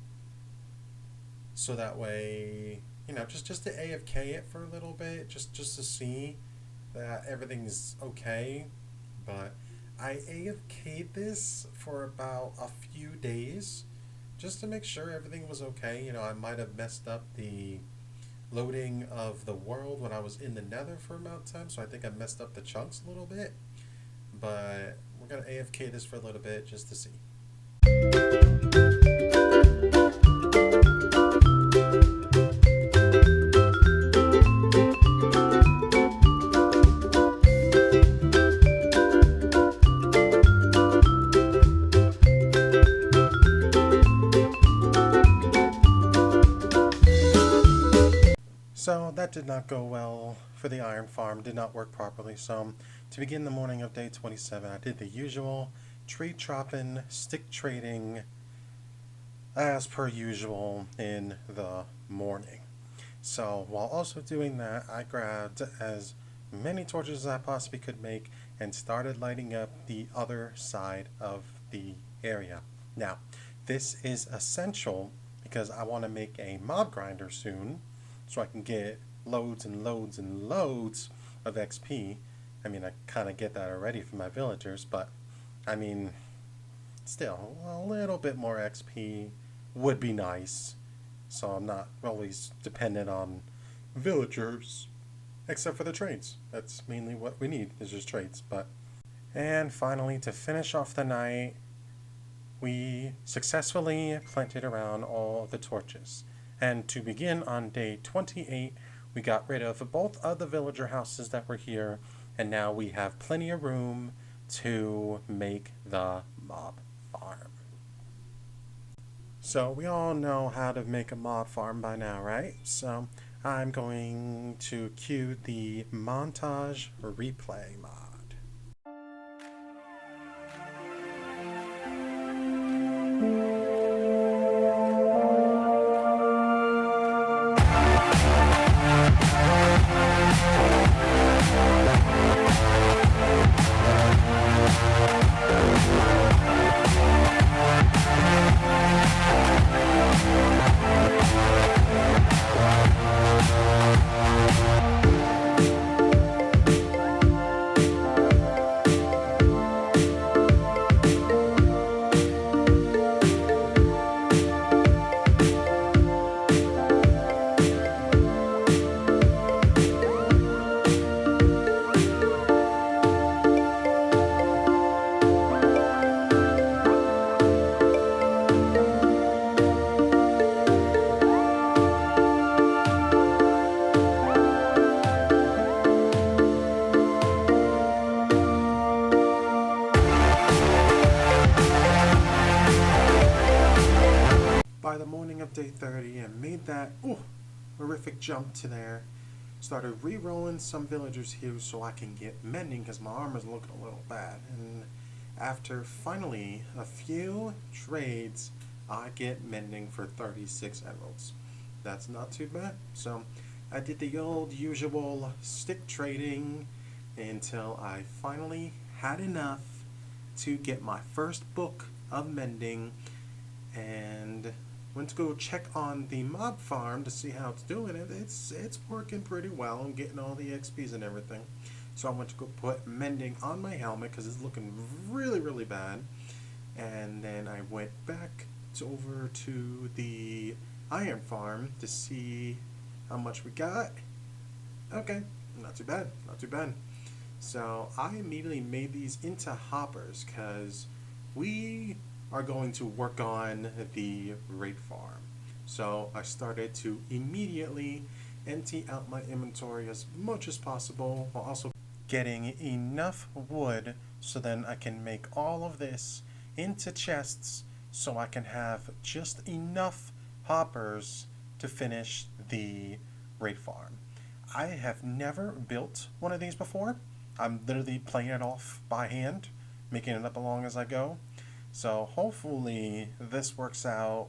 so that way, just to AFK it for a little bit, just to see that everything's okay. But I AFK'd this for about a few days just to make sure everything was okay. I might have messed up the loading of the world when I was in the nether for a amount of time, so I think I messed up the chunks a little bit. But we're going to AFK this for a little bit just to see. So that did not go well for the iron farm, did not work properly. So to begin the morning of day 27, I did the usual tree chopping, stick trading, as per usual in the morning. So while also doing that, I grabbed as many torches as I possibly could make and started lighting up the other side of the area. Now, this is essential because I want to make a mob grinder soon, so I can get loads and loads and loads of XP. I mean, I kind of get that already from my villagers, but I mean, still, a little bit more XP would be nice. So I'm not always dependent on villagers, except for the trades. That's mainly what we need, is just trades. And finally, to finish off the night, we successfully planted around all the torches. And to begin on day 28, we got rid of both of the villager houses that were here, and now we have plenty of room to make the mob farm. So we all know how to make a mob farm by now, right? So I'm going to cue the montage replay mod. By the morning of day 30, I made that horrific jump to there. Started re-rolling some villagers here so I can get mending because my armor's looking a little bad. And after finally a few trades, I get mending for 36 emeralds. That's not too bad. So I did the old usual stick trading until I finally had enough to get my first book of mending, and went to go check on the mob farm to see how it's doing. It's working pretty well. I'm getting all the XPs and everything. So I went to go put mending on my helmet because it's looking really, really bad. And then I went back over to the iron farm to see how much we got. Okay, not too bad, not too bad. So I immediately made these into hoppers because we are going to work on the raid farm. So I started to immediately empty out my inventory as much as possible while also getting enough wood so then I can make all of this into chests so I can have just enough hoppers to finish the raid farm. I have never built one of these before. I'm literally playing it off by hand, making it up along as I go. So hopefully this works out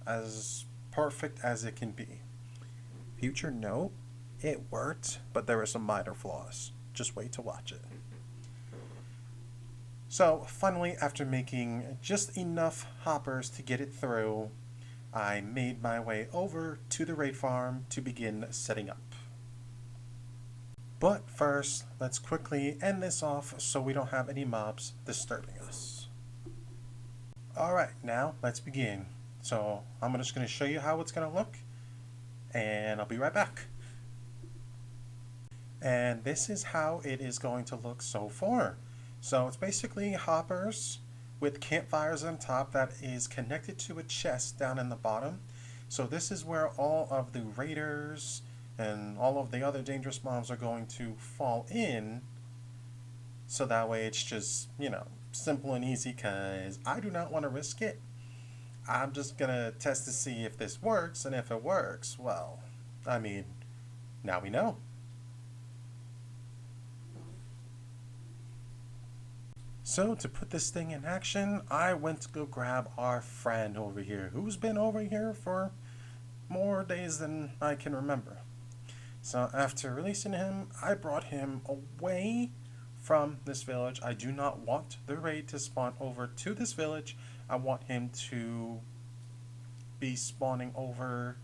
as perfect as it can be. Future note, it worked, but there were some minor flaws. Just wait to watch it. So finally, after making just enough hoppers to get it through, I made my way over to the raid farm to begin setting up. But first, let's quickly end this off so we don't have any mobs disturbing us. Alright, now let's begin. So I'm just going to show you how it's going to look, and I'll be right back. And this is how it is going to look so far. So it's basically hoppers with campfires on top that is connected to a chest down in the bottom. So this is where all of the raiders and all of the other dangerous mobs are going to fall in. So that way it's just, simple and easy, because I do not want to risk it. I'm just going to test to see if this works, and if it works, well, now we know. So to put this thing in action, I went to go grab our friend over here, who's been over here for more days than I can remember. So after releasing him, I brought him away from this village. I do not want the raid to spawn over to this village. I want him to be spawning over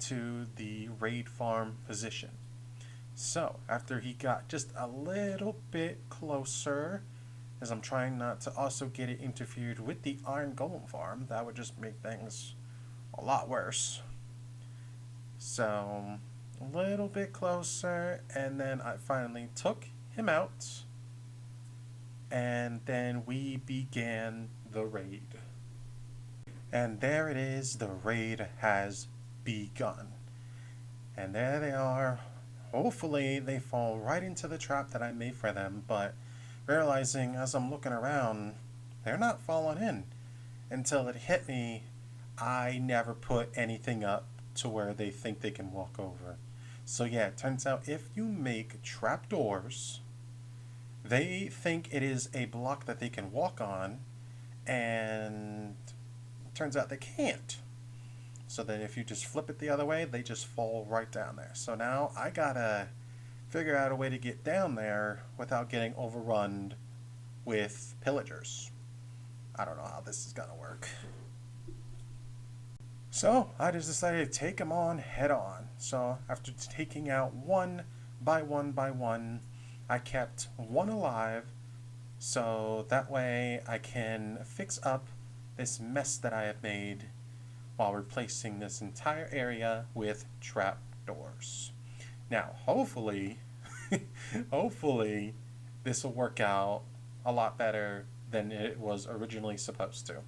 to the raid farm position. So after he got just a little bit closer, as I'm trying not to also get it interfered with the iron golem farm, that would just make things a lot worse. So a little bit closer, and then I finally took him out, and then we began the raid. And there it is, the raid has begun. And there they are. Hopefully they fall right into the trap that I made for them, but realizing as I'm looking around, they're not falling in. Until it hit me, I never put anything up to where they think they can walk over. So yeah, it turns out if you make trapdoors, they think it is a block that they can walk on, and it turns out they can't. So then if you just flip it the other way, they just fall right down there. So now I gotta figure out a way to get down there without getting overrun with pillagers. I don't know how this is gonna work. So I just decided to take them on head on. So after taking out one by one, I kept one alive, so that way I can fix up this mess that I have made while replacing this entire area with trapdoors. Now hopefully this will work out a lot better than it was originally supposed to.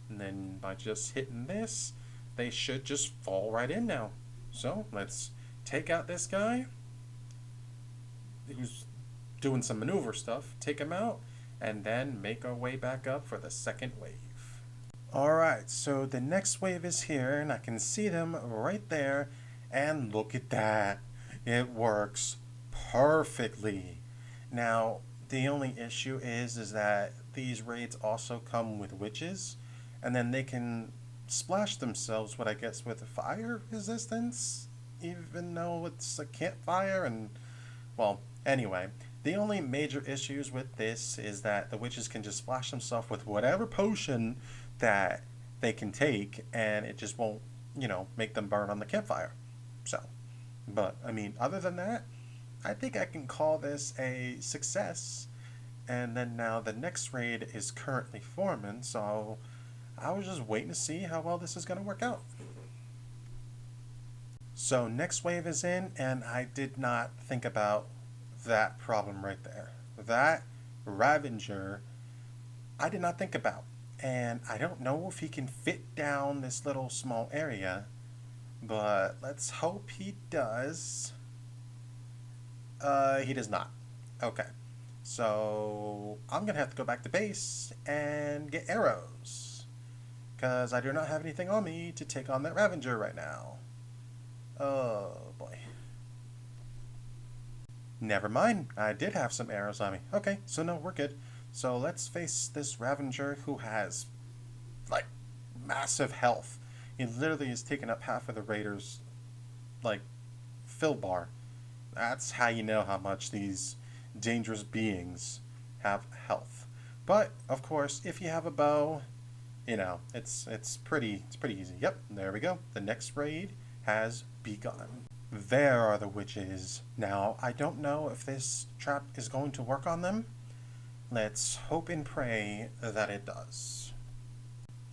And then by just hitting this, they should just fall right in now. So let's take out this guy who's doing some maneuver stuff, take him out, and then make our way back up for the second wave. Alright, so the next wave is here, and I can see them right there, and look at that. It works perfectly. Now, the only issue is that these raids also come with witches, and then they can splash themselves, what I guess, with fire resistance, even though it's a campfire, and, well, anyway. The only major issues with this is that the witches can just splash themselves with whatever potion that they can take, and it just won't, make them burn on the campfire. So, but, other than that, I think I can call this a success. And then now the next raid is currently forming, so I was just waiting to see how well this is going to work out. So next wave is in, and I did not think about that problem right there. That Ravager, I did not think about. And I don't know if he can fit down this little small area, but let's hope he does. He does not. Okay. So I'm gonna have to go back to base and get arrows. Because I do not have anything on me to take on that Ravager right now. Oh boy. Never mind. I did have some arrows on me. Okay, so no, we're good. So let's face this Ravager who has, like, massive health. He literally has taken up half of the Raiders, like, fill bar. That's how you know how much these dangerous beings have health. But of course, if you have a bow, you know it's pretty easy. Yep, there we go. The next raid has begun. There are the witches. Now I don't know if this trap is going to work on them. Let's hope and pray that it does.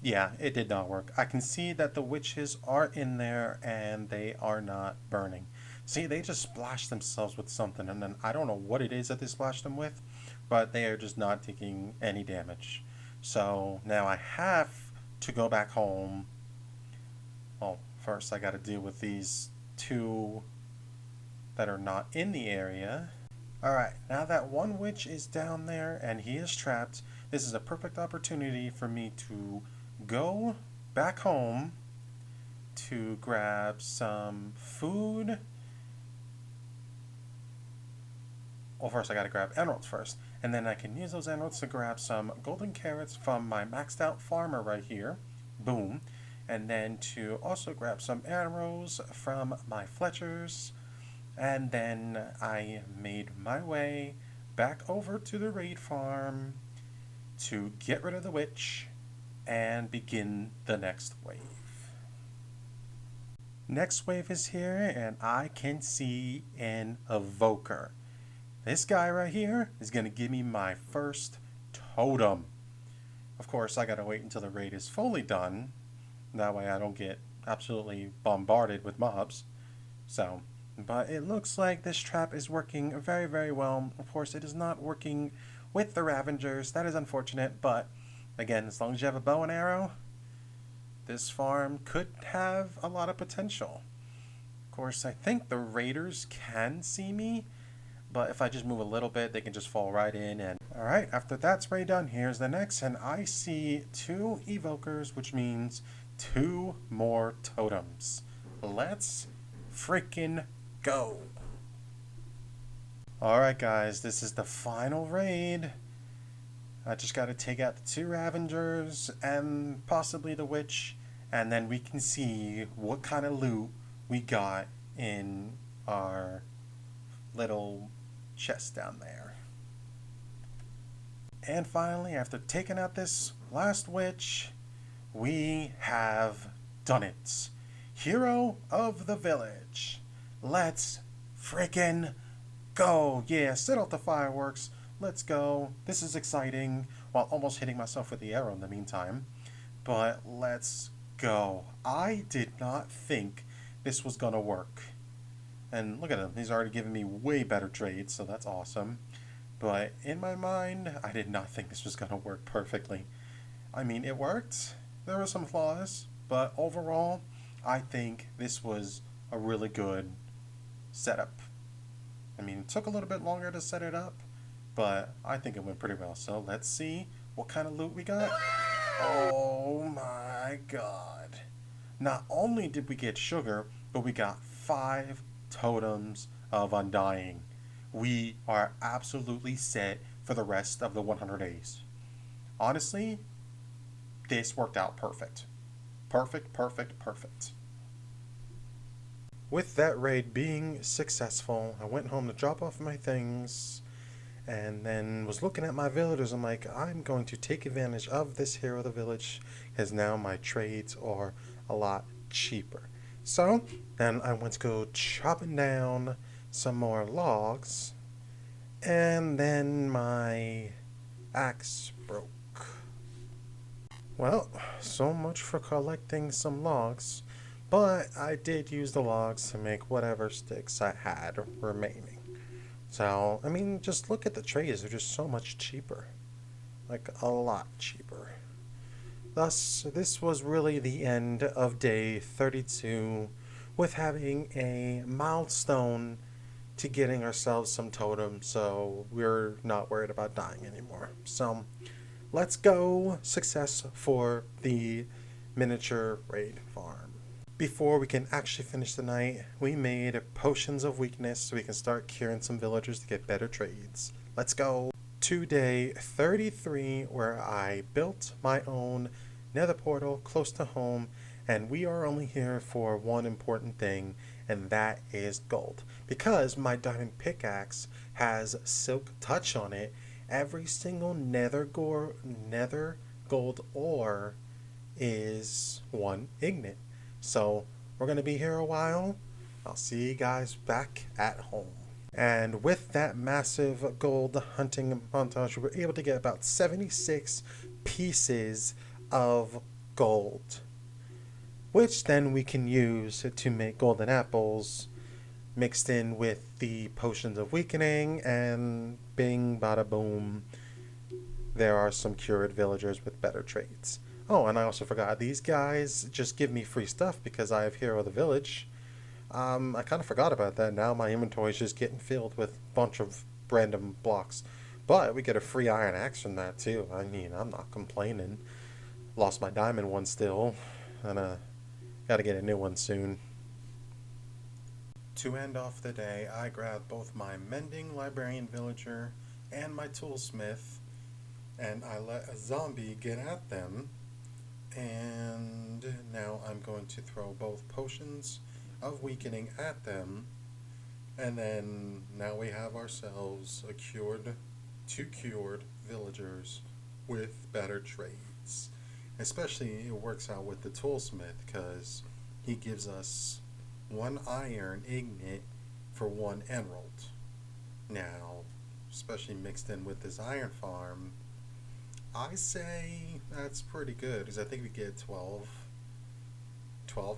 Yeah, it did not work. I can see that the witches are in there and they are not burning. See, they just splashed themselves with something, and then I don't know what it is that they splashed them with, but they are just not taking any damage. So now I have to go back home. Well, first I got to deal with these two that are not in the area. Alright, now that one witch is down there and he is trapped, this is a perfect opportunity for me to go back home to grab some food. Well, first I gotta grab emeralds first, and then I can use those emeralds to grab some golden carrots from my maxed out farmer right here. Boom. And then to also grab some arrows from my Fletchers. And then I made my way back over to the raid farm to get rid of the witch and begin the next wave. Next wave is here, and I can see an evoker. This guy right here is going to give me my first totem. Of course, I got to wait until the raid is fully done. That way I don't get absolutely bombarded with mobs. So, but it looks like this trap is working very, very well. Of course, it is not working with the Ravengers. That is unfortunate, but again, as long as you have a bow and arrow, this farm could have a lot of potential. Of course, I think the raiders can see me, but if I just move a little bit, they can just fall right in. And alright, after that's raid done, here's the next, and I see 2 evokers, which means 2 more totems. Let's freaking go. Alright guys, this is the final raid. I just gotta take out the 2 Ravengers and possibly the witch, and then we can see what kind of loot we got in our little chest down there. And finally, after taking out this last witch, we have done it. Hero of the village. Let's freaking go. Yeah, set off the fireworks. Let's go. This is exciting. While almost hitting myself with the arrow in the meantime. But let's go. I did not think this was gonna work. And look at him. He's already given me way better trades, so that's awesome. But in my mind, I did not think this was gonna work perfectly. I mean, it worked. There were some flaws, but overall, I think this was a really good setup. I mean, it took a little bit longer to set it up, but I think it went pretty well. So let's see what kind of loot we got. Oh my god. Not only did we get sugar, but we got 5 totems of undying. We are absolutely set for the rest of the 100 days. Honestly, this worked out perfect. Perfect, perfect, perfect. With that raid being successful, I went home to drop off my things and then was looking at my villagers. I'm like, I'm going to take advantage of this hero of the village because now my trades are a lot cheaper. So then I went to go chopping down some more logs, and then my axe broke. Well, so much for collecting some logs, but I did use the logs to make whatever sticks I had remaining. So, I mean, just look at the trades, they're just so much cheaper. Like, a lot cheaper. Thus, this was really the end of day 32, with having a milestone to getting ourselves some totems, so we're not worried about dying anymore. So let's go. Success for the miniature raid farm. Before we can actually finish the night, we made potions of weakness so we can start curing some villagers to get better trades. Let's go to day 33, where I built my own nether portal close to home, and we are only here for one important thing, and that is gold. Because my diamond pickaxe has silk touch on it, every single nether gold ore is one ignite. So we're going to be here a while. I'll see you guys back at home. And with that massive gold hunting montage, we were able to get about 76 pieces of gold, which then we can use to make golden apples, mixed in with the potions of weakening, and bing bada boom, there are some cured villagers with better traits. Oh, and I also forgot, these guys just give me free stuff because I have Hero of the Village. I kind of forgot about that. Now my inventory is just getting filled with a bunch of random blocks. But we get a free iron axe from that too. I mean, I'm not complaining. Lost my diamond one still, and gotta get a new one soon. To end off the day, I grabbed both my mending librarian villager and my toolsmith, and I let a zombie get at them. And now I'm going to throw both potions of weakening at them, and then now we have ourselves two cured villagers with better trades. Especially it works out with the toolsmith because he gives us one iron ignite for one emerald. Now, especially mixed in with this iron farm, I say that's pretty good, because I think we get 12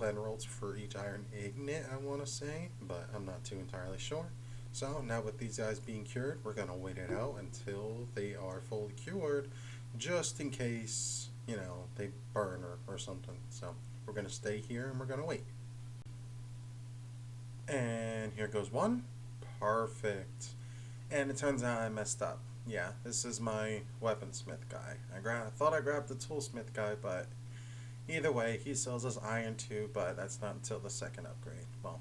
emeralds for each iron ignite, I want to say, but I'm not too entirely sure. So now with these guys being cured, we're going to wait it out until they are fully cured, just in case, they burn or something. So we're going to stay here and we're going to wait. And here goes one. Perfect. And it turns out I messed up. Yeah, this is my weaponsmith guy. I thought I grabbed the toolsmith guy, but either way, he sells us iron too, but that's not until the second upgrade. Well,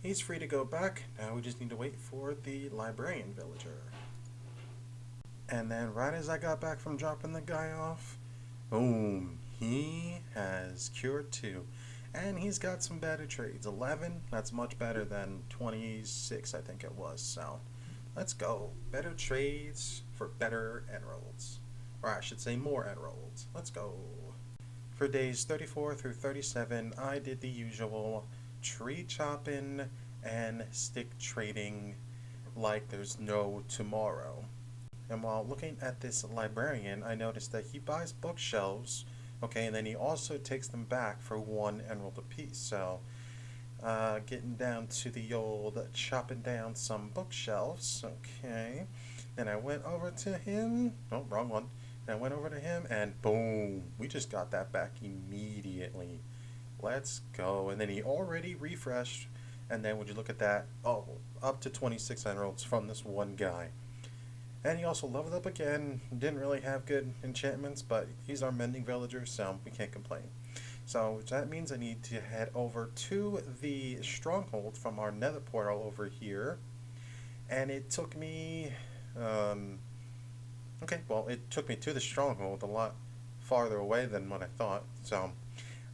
he's free to go back. Now we just need to wait for the librarian villager. And then right as I got back from dropping the guy off, boom, he has cured 2. And he's got some better trades. 11, that's much better than 26, I think it was. So let's go. Better trades for better emeralds. Or I should say more emeralds. Let's go. For days 34 through 37, I did the usual tree chopping and stick trading like there's no tomorrow. And while looking at this librarian, I noticed that he buys bookshelves, okay, and then he also takes them back for 1 emerald apiece. So getting down to the old chopping down some bookshelves, okay. Then I went over to him, oh, wrong one. And I went over to him and boom, we just got that back immediately. Let's go. And then he already refreshed, and then would you look at that, oh, up to 26 emeralds from this one guy. And he also leveled up again. Didn't really have good enchantments, but he's our mending villager, so we can't complain. So that means I need to head over to the stronghold from our nether portal over here. And it took me, it took me to the stronghold a lot farther away than what I thought. So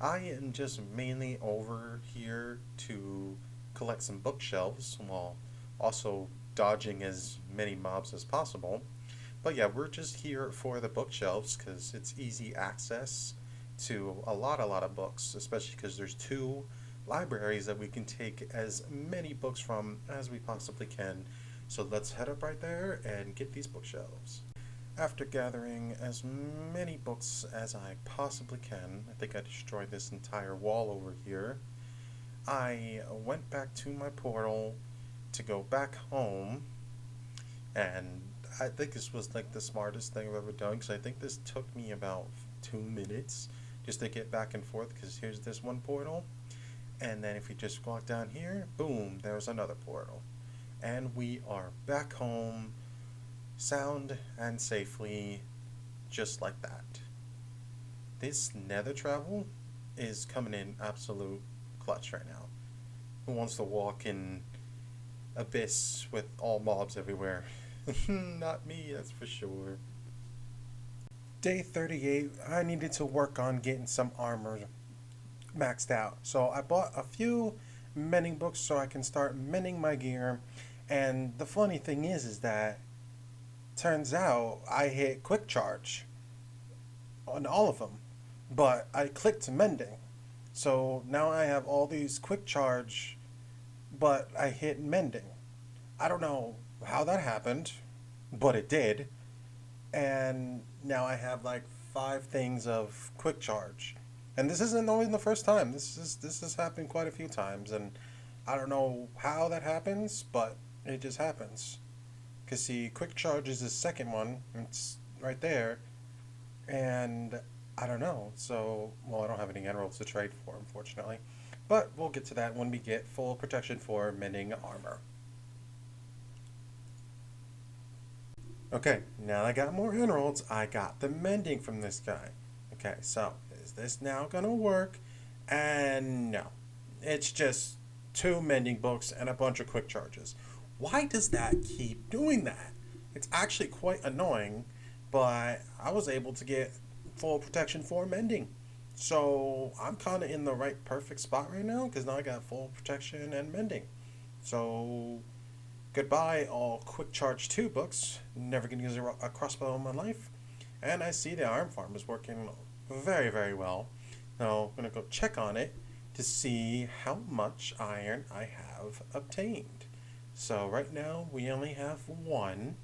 I am just mainly over here to collect some bookshelves while also dodging as many mobs as possible. But yeah, we're just here for the bookshelves because it's easy access to a lot of books, especially because there's 2 libraries that we can take as many books from as we possibly can. So let's head up right there and get these bookshelves. After gathering as many books as I possibly can, I think I destroyed this entire wall over here, I went back to my portal to go back home, and I think this was like the smartest thing I've ever done, because I think this took me about 2 minutes just to get back and forth, because here's this one portal, and then if you just walk down here, boom, there's another portal. and we are back home, sound and safely, just like that. This nether travel is coming in absolute clutch right now. Who wants to walk in abyss with all mobs everywhere? Not me, that's for sure. Day 38, I needed to work on getting some armor maxed out. So I bought a few mending books so I can start mending my gear. And the funny thing is that turns out I hit quick charge on all of them, but I clicked mending. So now I have all these quick charge, but I hit mending. I don't know how that happened, but it did. And now I have like five things of quick charge. And this isn't only the first time. This has happened quite a few times, and I don't know how that happens, but it just happens. Cause see, quick charge is the second one. It's right there, and I don't know. So, well, I don't have any emeralds to trade for, unfortunately. But we'll get to that when we get full protection for mending armor. Okay, now I got more emeralds, I got the mending from this guy. Okay, so is this now gonna work? And no. It's just two mending books and a bunch of quick charges. Why does that keep doing that? It's actually quite annoying, but I was able to get full protection for mending. So I'm kind of in the right perfect spot right now because now I got full protection and mending. So goodbye, all quick charge 2 books. Never gonna use a crossbow in my life. And I see the iron farm is working very, very well. Now I'm gonna go check on it to see how much iron I have obtained. So right now we only have one.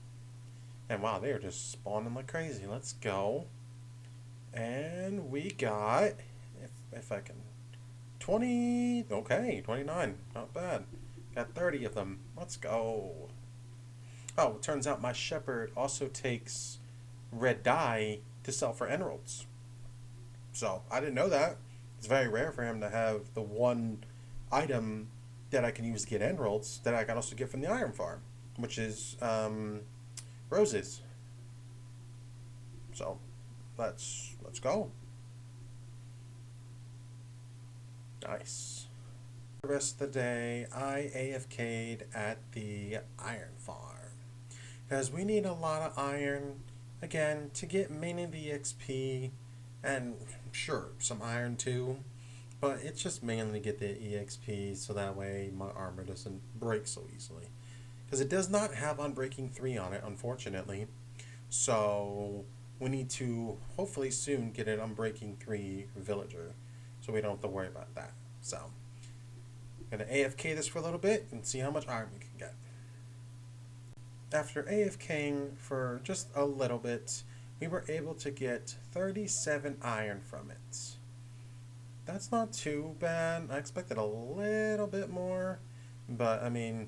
And wow, they are just spawning like crazy. Let's go. And we got, if I can, 20, okay, 29, not bad. Got 30 of them. Let's go. Oh, it turns out my shepherd also takes red dye to sell for emeralds. So, I didn't know that. It's very rare for him to have the one item that I can use to get emeralds that I can also get from the iron farm, which is roses. So, let's go. Nice. The rest of the day, I AFK'd at the iron farm. Because we need a lot of iron, again, to get mainly the XP, and sure, some iron too. But it's just mainly to get the EXP so that way my armor doesn't break so easily. Because it does not have Unbreaking 3 on it, unfortunately. So we need to hopefully soon get an Unbreaking 3 villager. So we don't have to worry about that. So gonna AFK this for a little bit and see how much iron we can get. After AFKing for just a little bit, we were able to get 37 iron from it. That's not too bad. I expected a little bit more, but I mean,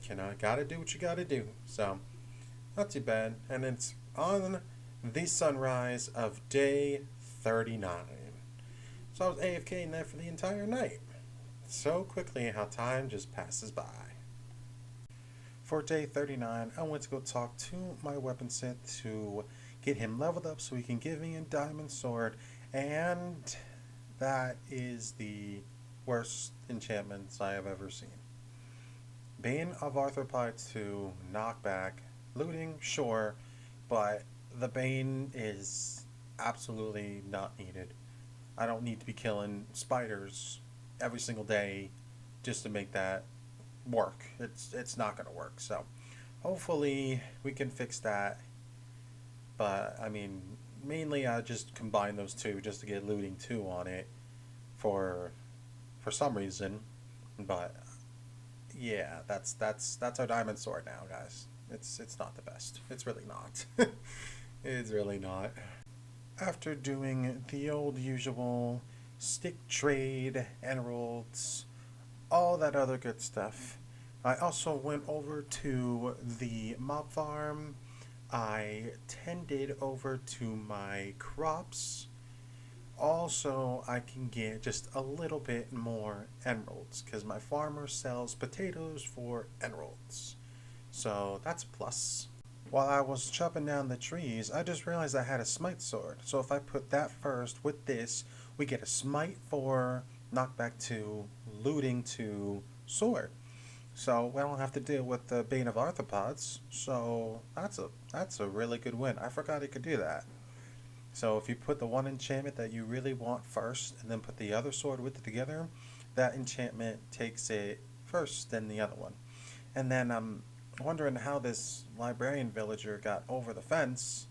you know, gotta do what you gotta do. So, not too bad. And it's on the sunrise of day 39. So I was AFKing there for the entire night. So quickly how time just passes by. For day 39, I went to go talk to my weaponsmith to get him leveled up so he can give me a diamond sword, and that is the worst enchantments I have ever seen. Bane of Arthropod 2, knockback, looting, sure, but the Bane is absolutely not needed. I don't need to be killing spiders every single day just to make that work. It's not going to work. So hopefully we can fix that. But I mean, mainly I just combine those two just to get looting 2 on it for some reason. But yeah, that's our diamond sword now, guys. It's not the best. It's really not. It's really not. After doing the old usual stick trade, emeralds, all that other good stuff, I also went over to the mob farm. I tended over to my crops. Also, I can get just a little bit more emeralds because my farmer sells potatoes for emeralds. So that's a plus. While I was chopping down the trees, I just realized I had a smite sword. So if I put that first with this, we get a smite for knockback 2, looting 2, sword. So we don't have to deal with the Bane of Arthropods. So that's a really good win. I forgot he could do that. So if you put the one enchantment that you really want first and then put the other sword with it together, that enchantment takes it first, then the other one. And then I'm wondering how this librarian villager got over the fence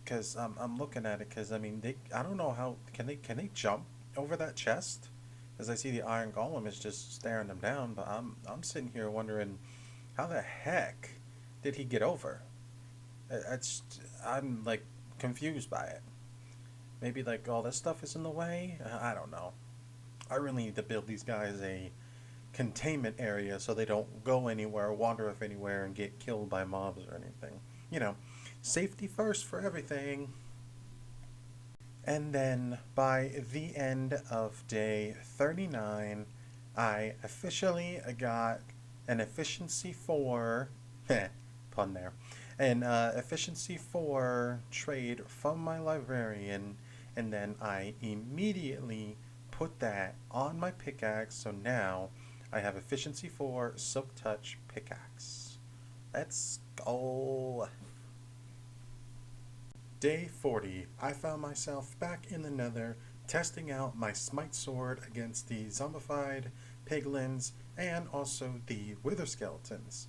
because I'm looking at it because I mean I don't know how can they jump over that chest because I see the iron golem is just staring them down, but I'm sitting here wondering how the heck did he get over? It's I'm like confused by it. Maybe like all this stuff is in the way. I don't know. I really need to build these guys a containment area so they don't go anywhere, wander off anywhere, and get killed by mobs or anything. You know, safety first for everything. And then by the end of day 39, I officially got an efficiency 4, pun there, an efficiency 4 trade from my librarian, and then I immediately put that on my pickaxe, so now I have efficiency 4 silk touch pickaxe. Let's go. Day 40, I found myself back in the nether, testing out my smite sword against the zombified piglins and also the wither skeletons.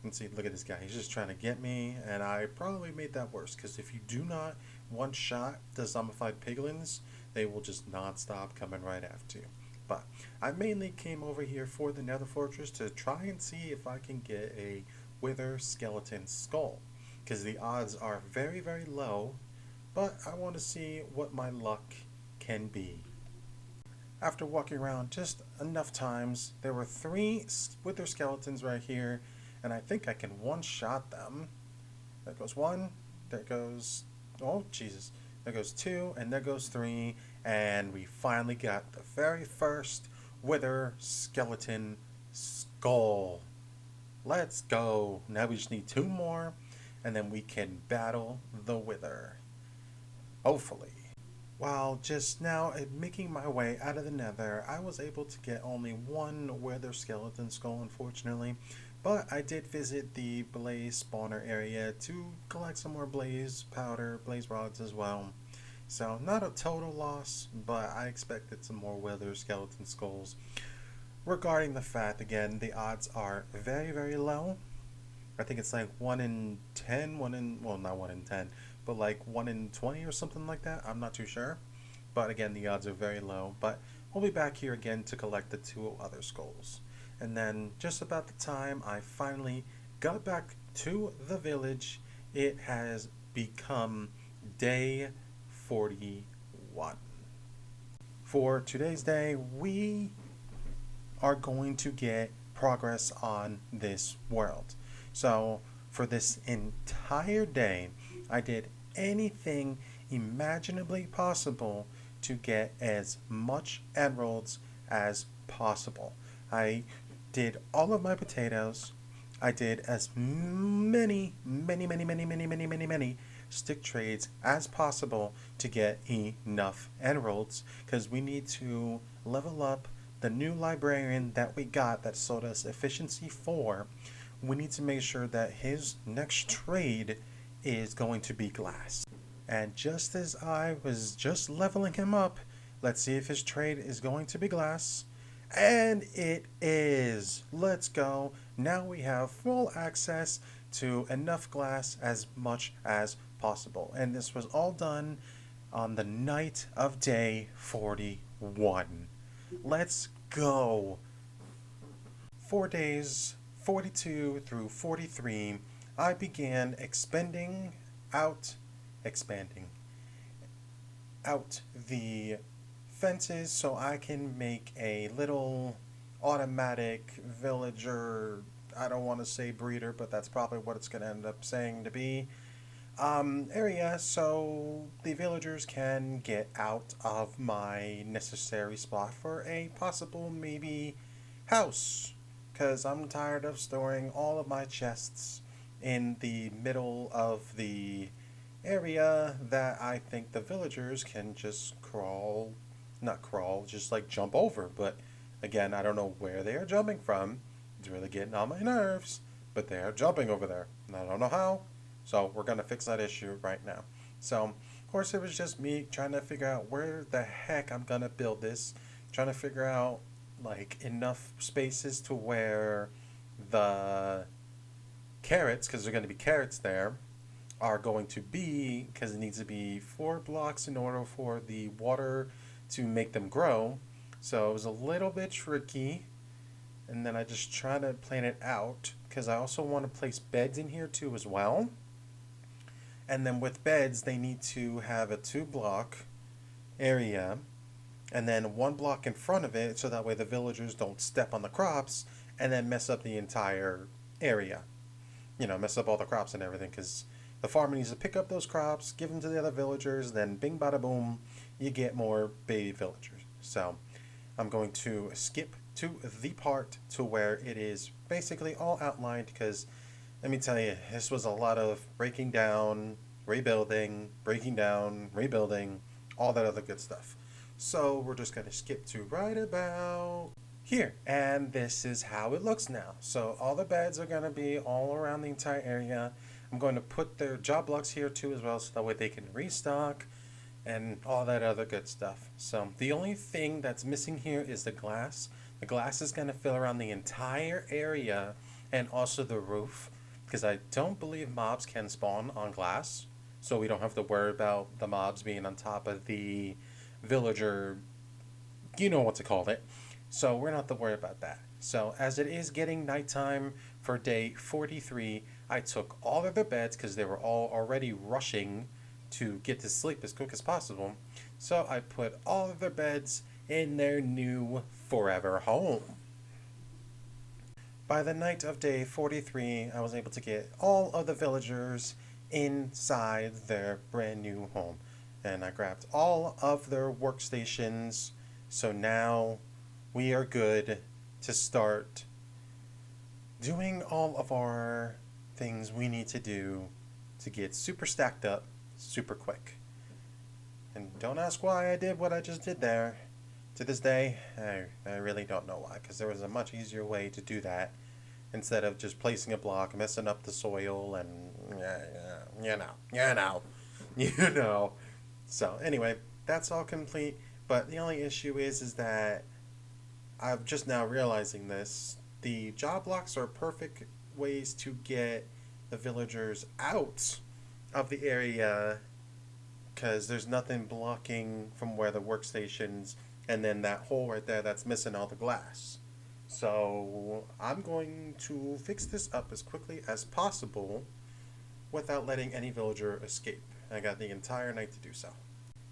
And see, look at this guy, he's just trying to get me, and I probably made that worse, because if you do not one-shot the zombified piglins, they will just non-stop coming right after you. But I mainly came over here for the nether fortress to try and see if I can get a wither skeleton skull, because the odds are very, very low, but I want to see what my luck can be. After walking around just enough times, there were 3 wither skeletons right here, and I think I can one-shot them. There goes 1, there goes, oh Jesus, there goes 2, and there goes 3, and we finally got the very first wither skeleton skull. Let's go. Now we just need 2 more, and then we can battle the wither. Hopefully. While just now making my way out of the nether, I was able to get only 1 wither skeleton skull, unfortunately, but I did visit the blaze spawner area to collect some more blaze powder, blaze rods as well. So not a total loss, but I expected some more wither skeleton skulls. Regarding the fact, again, the odds are very, very low. I think it's like 1 in 10, well, not 1 in 10, but like 1 in 20 or something like that. I'm not too sure. But again, the odds are very low. But we'll be back here again to collect the 2 other skulls. And then just about the time I finally got back to the village, it has become day 41. For today's day, we are going to get progress on this world. So for this entire day, I did anything imaginably possible to get as much emeralds as possible. I did all of my potatoes. I did as many stick trades as possible to get enough emeralds, because we need to level up the new librarian that we got that sold us efficiency 4. We need to make sure that his next trade is going to be glass. And just as I was just leveling him up, let's see if his trade is going to be glass. And it is. Let's go. Now we have full access to enough glass as much as possible. And this was all done on the night of day 41. Let's go. 4 days, 42 through 43, I began expanding out the fences so I can make a little automatic villager. I don't want to say breeder, but that's probably what it's going to end up saying to be. area so the villagers can get out of my necessary spot for a possible maybe house. Because I'm tired of storing all of my chests in the middle of the area that I think the villagers can just crawl, not crawl, just like jump over. But again, I don't know where they are jumping from. It's really getting on my nerves, but they are jumping over there. And I don't know how, so we're going to fix that issue right now. So, of course, it was just me trying to figure out where the heck I'm going to build this, trying to figure out like enough spaces to where the carrots, because there are going to be carrots there, are going to be, because it needs to be 4 blocks in order for the water to make them grow. So it was a little bit tricky. And then I just try to plan it out because I also want to place beds in here too as well. And then with beds, they need to have a 2 block area and then 1 block in front of it so that way the villagers don't step on the crops and then mess up the entire area. You know, mess up all the crops and everything because the farmer needs to pick up those crops, give them to the other villagers, then bing bada boom, you get more baby villagers. So I'm going to skip to the part to where it is basically all outlined because let me tell you, this was a lot of breaking down, rebuilding, breaking down, rebuilding, all that other good stuff. So we're just going to skip to right about here. And this is how it looks now. So all the beds are going to be all around the entire area. I'm going to put their job blocks here too as well so that way they can restock and all that other good stuff. So the only thing that's missing here is the glass. The glass is going to fill around the entire area and also the roof because I don't believe mobs can spawn on glass. So we don't have to worry about the mobs being on top of the villager, you know what to call it. So we're not have to worry about that. So as it is getting nighttime for day 43, I took all of the beds because they were all already rushing to get to sleep as quick as possible. So I put all of their beds in their new forever home. By the night of day 43, I was able to get all of the villagers inside their brand new home. And I grabbed all of their workstations. So now we are good to start doing all of our things we need to do to get super stacked up super quick. And don't ask why I did what I just did there. To this day, I really don't know why, because there was a much easier way to do that instead of just placing a block, messing up the soil, and you know. So anyway, that's all complete. But the only issue is that I'm just now realizing this. The job blocks are perfect ways to get the villagers out of the area because there's nothing blocking from where the workstations and then that hole right there that's missing all the glass. So I'm going to fix this up as quickly as possible without letting any villager escape. I got the entire night to do so.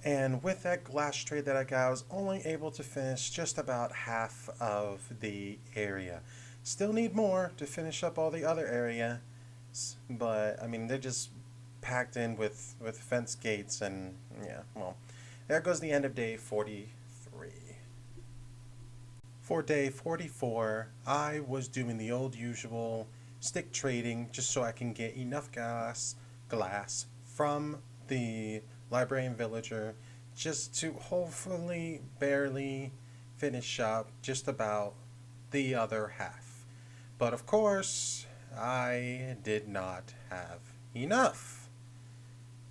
And with that glass trade that I got, I was only able to finish just about half of the area. Still need more to finish up all the other areas, but I mean they're just packed in with fence gates and yeah, well, there goes the end of day 43. For day 44, I was doing the old usual stick trading just so I can get enough glass from the librarian villager just to hopefully barely finish up just about the other half. But of course, I did not have enough.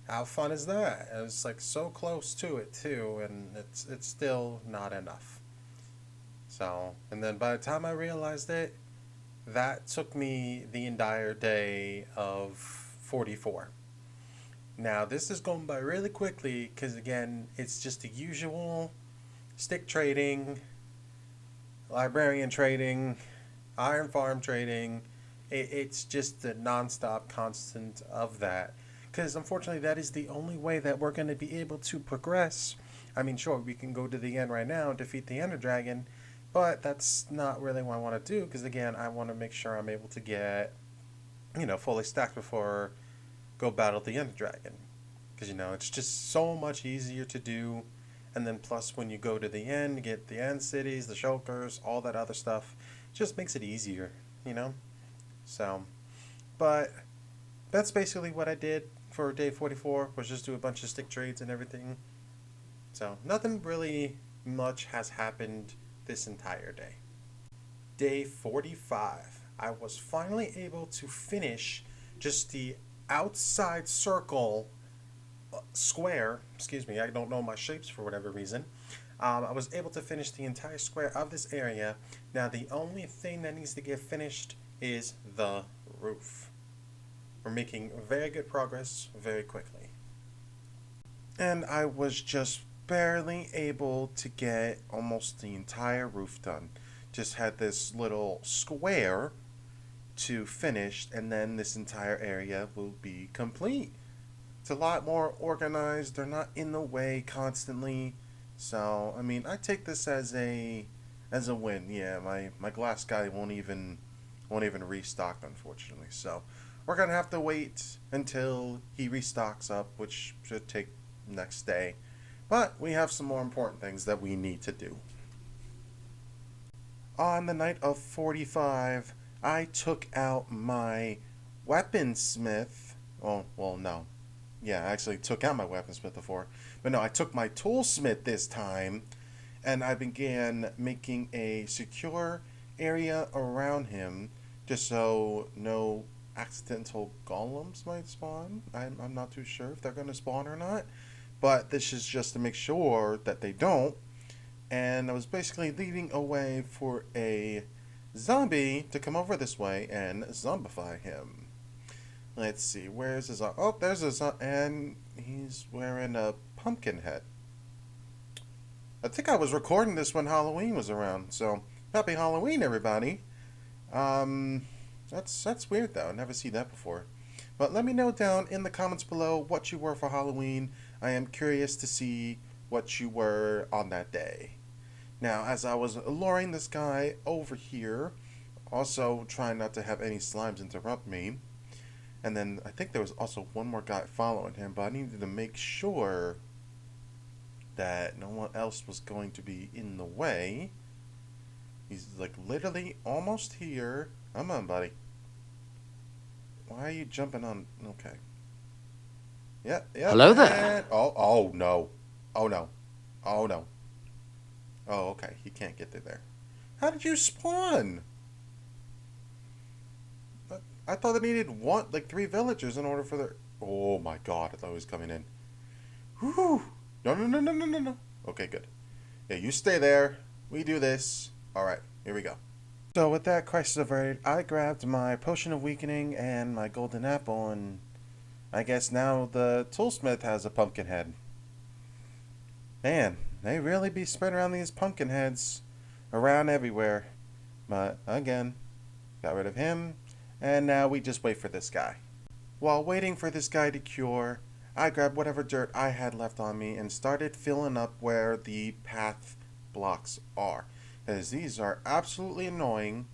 How fun is that? I was like so close to it too, and it's still not enough. So, and then by the time I realized it, that took me the entire day of 44. Now, this is going by really quickly because, again, it's just the usual stick trading, librarian trading, iron farm trading. It's just the nonstop constant of that. Because, unfortunately, that is the only way that we're going to be able to progress. I mean, sure, we can go to the end right now and defeat the Ender Dragon, but that's not really what I want to do because, again, I want to make sure I'm able to get, fully stacked before go battle the Ender Dragon. Because, it's just so much easier to do. And then plus when you go to the end, you get the end cities, the shulkers, all that other stuff. It just makes it easier, So, but that's basically what I did for day 44, was just do a bunch of stick trades and everything. So, nothing really much has happened this entire day. Day 45, I was finally able to finish just the outside circle square, excuse me, I don't know my shapes for whatever reason. I was able to finish the entire square of this area. Now the only thing that needs to get finished is the roof. We're making very good progress very quickly. And I was just barely able to get almost the entire roof done. Just had this little square to finish, and then this entire area will be complete. It's a lot more organized. They're not in the way constantly. So, I take this as a win. Yeah, my glass guy won't even restock, unfortunately. So, we're going to have to wait until he restocks up, which should take next day. But we have some more important things that we need to do. On the night of 45, I took out my weaponsmith. Oh, well, no. Yeah, I actually took out my weaponsmith before. But no, I took my toolsmith this time, and I began making a secure area around him, just so no accidental golems might spawn. I'm not too sure if they're going to spawn or not, but this is just to make sure that they don't. And I was basically leading a way for a zombie to come over this way and zombify him. Let's see, where's his... Oh, there's his... And he's wearing a pumpkin head. I think I was recording this when Halloween was around, so happy Halloween, everybody. That's weird, though. I never seen that before. But let me know down in the comments below what you were for Halloween. I am curious to see what you were on that day. Now, as I was luring this guy over here, also trying not to have any slimes interrupt me, and then I think there was also one more guy following him, but I needed to make sure that no one else was going to be in the way. He's like literally almost here. Come on, buddy. Why are you jumping on? Okay. Yeah. Hello there. Oh no. Oh no. Oh no. Oh, okay. He can't get through there. How did you spawn? I thought they needed 3 villagers in order for their... Oh my god, I thought he was coming in. Whew. No. Okay, good. Yeah, you stay there. We do this. Alright, here we go. So with that crisis averted, I grabbed my potion of weakening and my golden apple, and I guess now the toolsmith has a pumpkin head. Man, they really be spreading around these pumpkin heads around everywhere. But again, got rid of him. And now we just wait for this guy. While waiting for this guy to cure, I grabbed whatever dirt I had left on me and started filling up where the path blocks are. As these are absolutely annoying.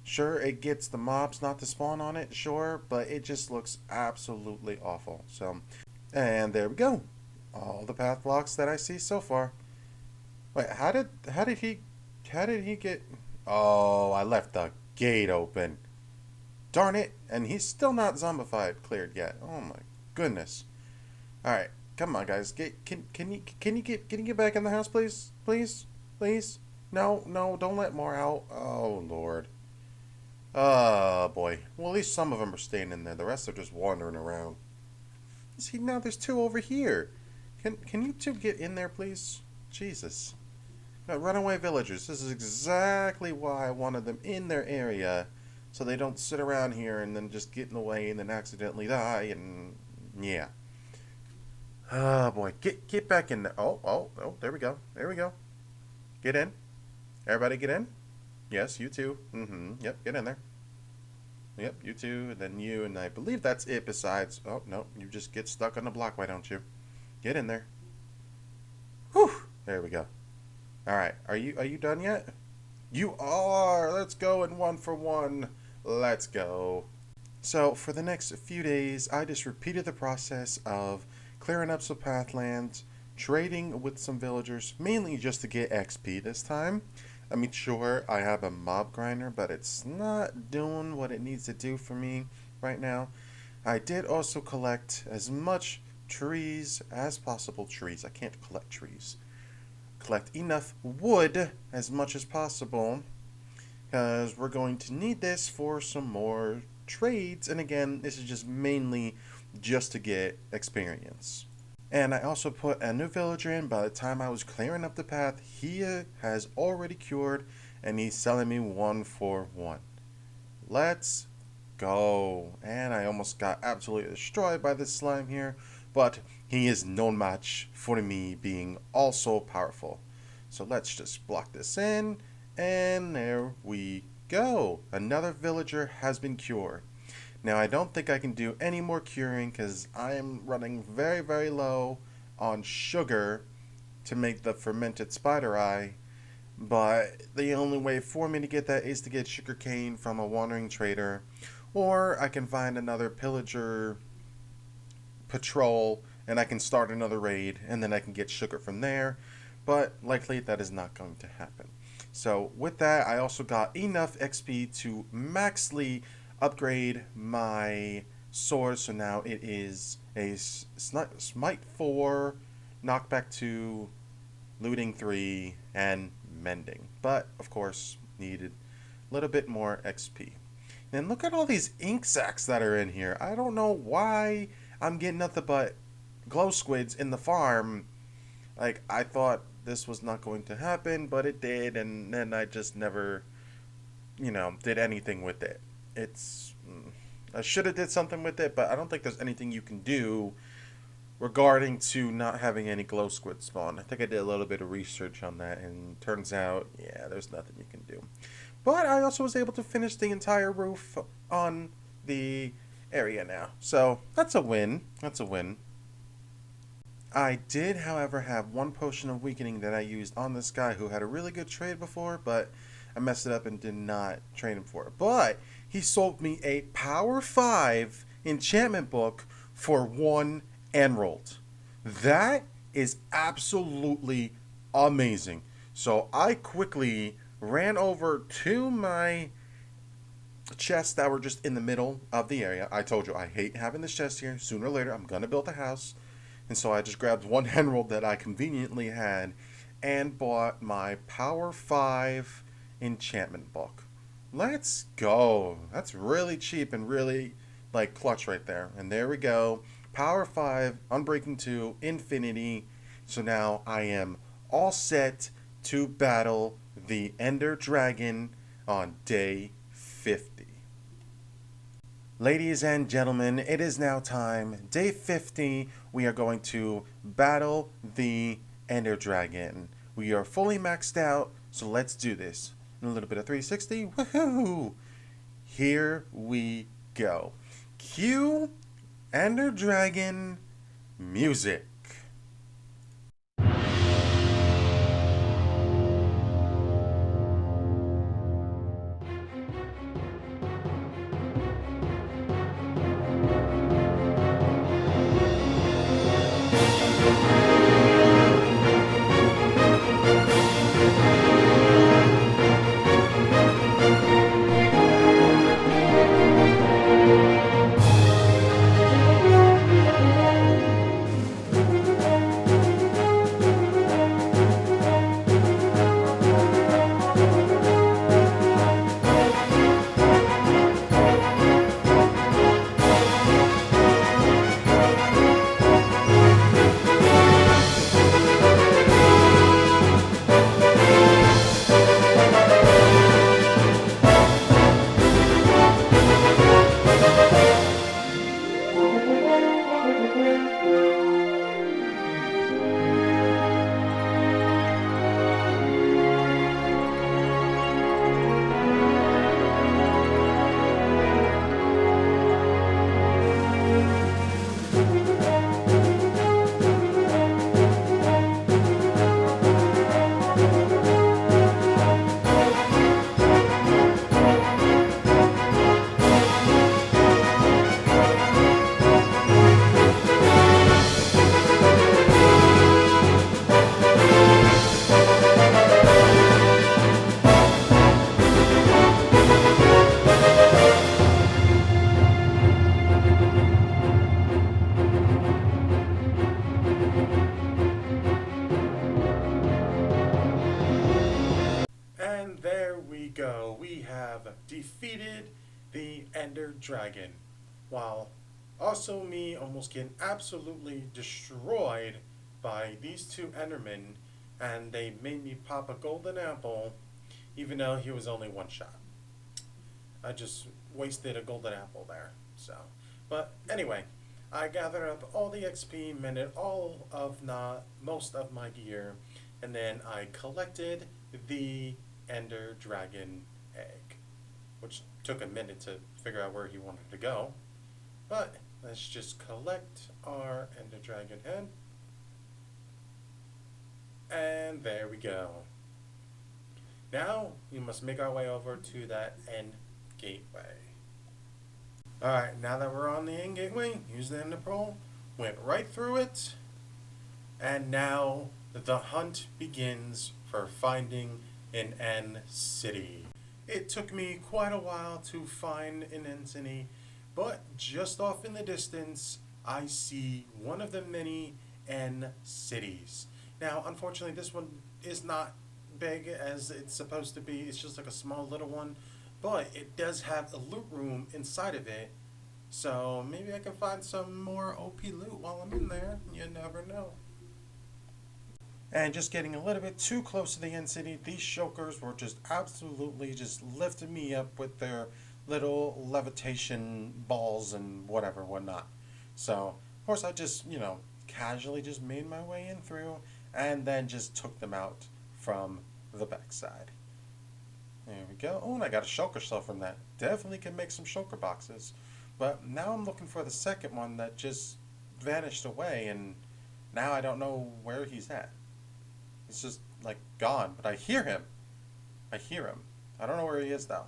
Sure, it gets the mobs not to spawn on it, sure, but it just looks absolutely awful. So, and there we go. All the path blocks that I see so far. Wait, how did he get... Oh, I left the gate open. Darn it, and he's still not zombified cleared yet. Oh my goodness. Alright, come on guys. Can you get back in the house, please? Please? No, don't let more out. Oh Lord. Oh boy. Well, at least some of them are staying in there. The rest are just wandering around. See, now there's 2 over here. Can you 2 get in there, please? Jesus. No, runaway villagers. This is exactly why I wanted them in their area. So they don't sit around here and then just get in the way and then accidentally die, and yeah. Oh boy, get back in there. Oh, there we go. Get in. Everybody get in? Yes, you too. Yep, get in there. Yep, you too, and then you, and I believe that's it besides... Oh, no, you just get stuck on the block, why don't you? Get in there. Whew, there we go. Alright, are you done yet? You are! Let's go in 1 for 1. Let's go. So for the next few days, I just repeated the process of clearing up some pathlands, trading with some villagers, mainly just to get XP this time. I mean, sure, I have a mob grinder, but it's not doing what it needs to do for me right now. I did also collect as much trees as possible. Trees, I can't collect trees. Collect enough wood as much as possible, because we're going to need this for some more trades. And again, this is just mainly just to get experience. And I also put a new villager in. By the time I was clearing up the path, he has already cured, and he's selling me 1 for 1. Let's go. And I almost got absolutely destroyed by this slime here, but he is no match for me being also powerful. So let's just block this in, and there we go. Another villager has been cured. Now I don't think I can do any more curing because I am running very, very low on sugar to make the fermented spider eye. But the only way for me to get that is to get sugarcane from a wandering trader, or I can find another pillager patrol and I can start another raid and then I can get sugar from there. But likely that is not going to happen. So with that, I also got enough XP to maxly upgrade my sword. So now it is a smite 4, knockback 2, looting 3, and mending. But of course, needed a little bit more XP. And look at all these ink sacs that are in here. I don't know why I'm getting nothing but glow squids in the farm. Like, I thought this was not going to happen, but it did, and then I just never, did anything with it. I should have did something with it, but I don't think there's anything you can do regarding to not having any glow squid spawn. I think I did a little bit of research on that, and turns out, yeah, there's nothing you can do. But I also was able to finish the entire roof on the area now. So that's a win. That's a win. I did, however, have one potion of weakening that I used on this guy who had a really good trade before, but I messed it up and did not trade him for it. But he sold me a Power 5 enchantment book for 1 emerald. That is absolutely amazing. So I quickly ran over to my chests that were just in the middle of the area. I told you I hate having this chest here. Sooner or later I'm going to build a house. And so I just grabbed 1 emerald that I conveniently had and bought my Power 5 enchantment book. Let's go. That's really cheap and really clutch right there. And there we go. Power 5, Unbreaking 2, Infinity. So now I am all set to battle the Ender Dragon on day 50. Ladies and gentlemen, it is now time. Day 50, we are going to battle the Ender Dragon. We are fully maxed out, so let's do this. And a little bit of 360. Woohoo! Here we go. Cue Ender Dragon music. Ender Dragon, while also me almost getting absolutely destroyed by these two Endermen, and they made me pop a golden apple, even though he was only one shot. I just wasted a golden apple there. So, but anyway, I gathered up all the XP, mended all of not most of my gear, and then I collected the Ender Dragon egg, which took a minute to figure out where he wanted to go. But let's just collect our Ender Dragon head. And there we go. Now we must make our way over to that end gateway. Alright, now that we're on the end gateway, use the ender pearl, went right through it, and now the hunt begins for finding an end city. It took me quite a while to find an end city, but just off in the distance, I see one of the many end cities. Now, unfortunately, this one is not big as it's supposed to be. It's just like a small little one, but it does have a loot room inside of it. So maybe I can find some more OP loot while I'm in there. You never know. And just getting a little bit too close to the end city, these shulkers were just absolutely just lifting me up with their little levitation balls and whatnot. So, of course, I just, casually just made my way in through and then just took them out from the backside. There we go. Oh, and I got a shulker shell from that. Definitely can make some shulker boxes. But now I'm looking for the second one that just vanished away, and now I don't know where he's at. He's just, like, gone. But I hear him. I don't know where he is, though.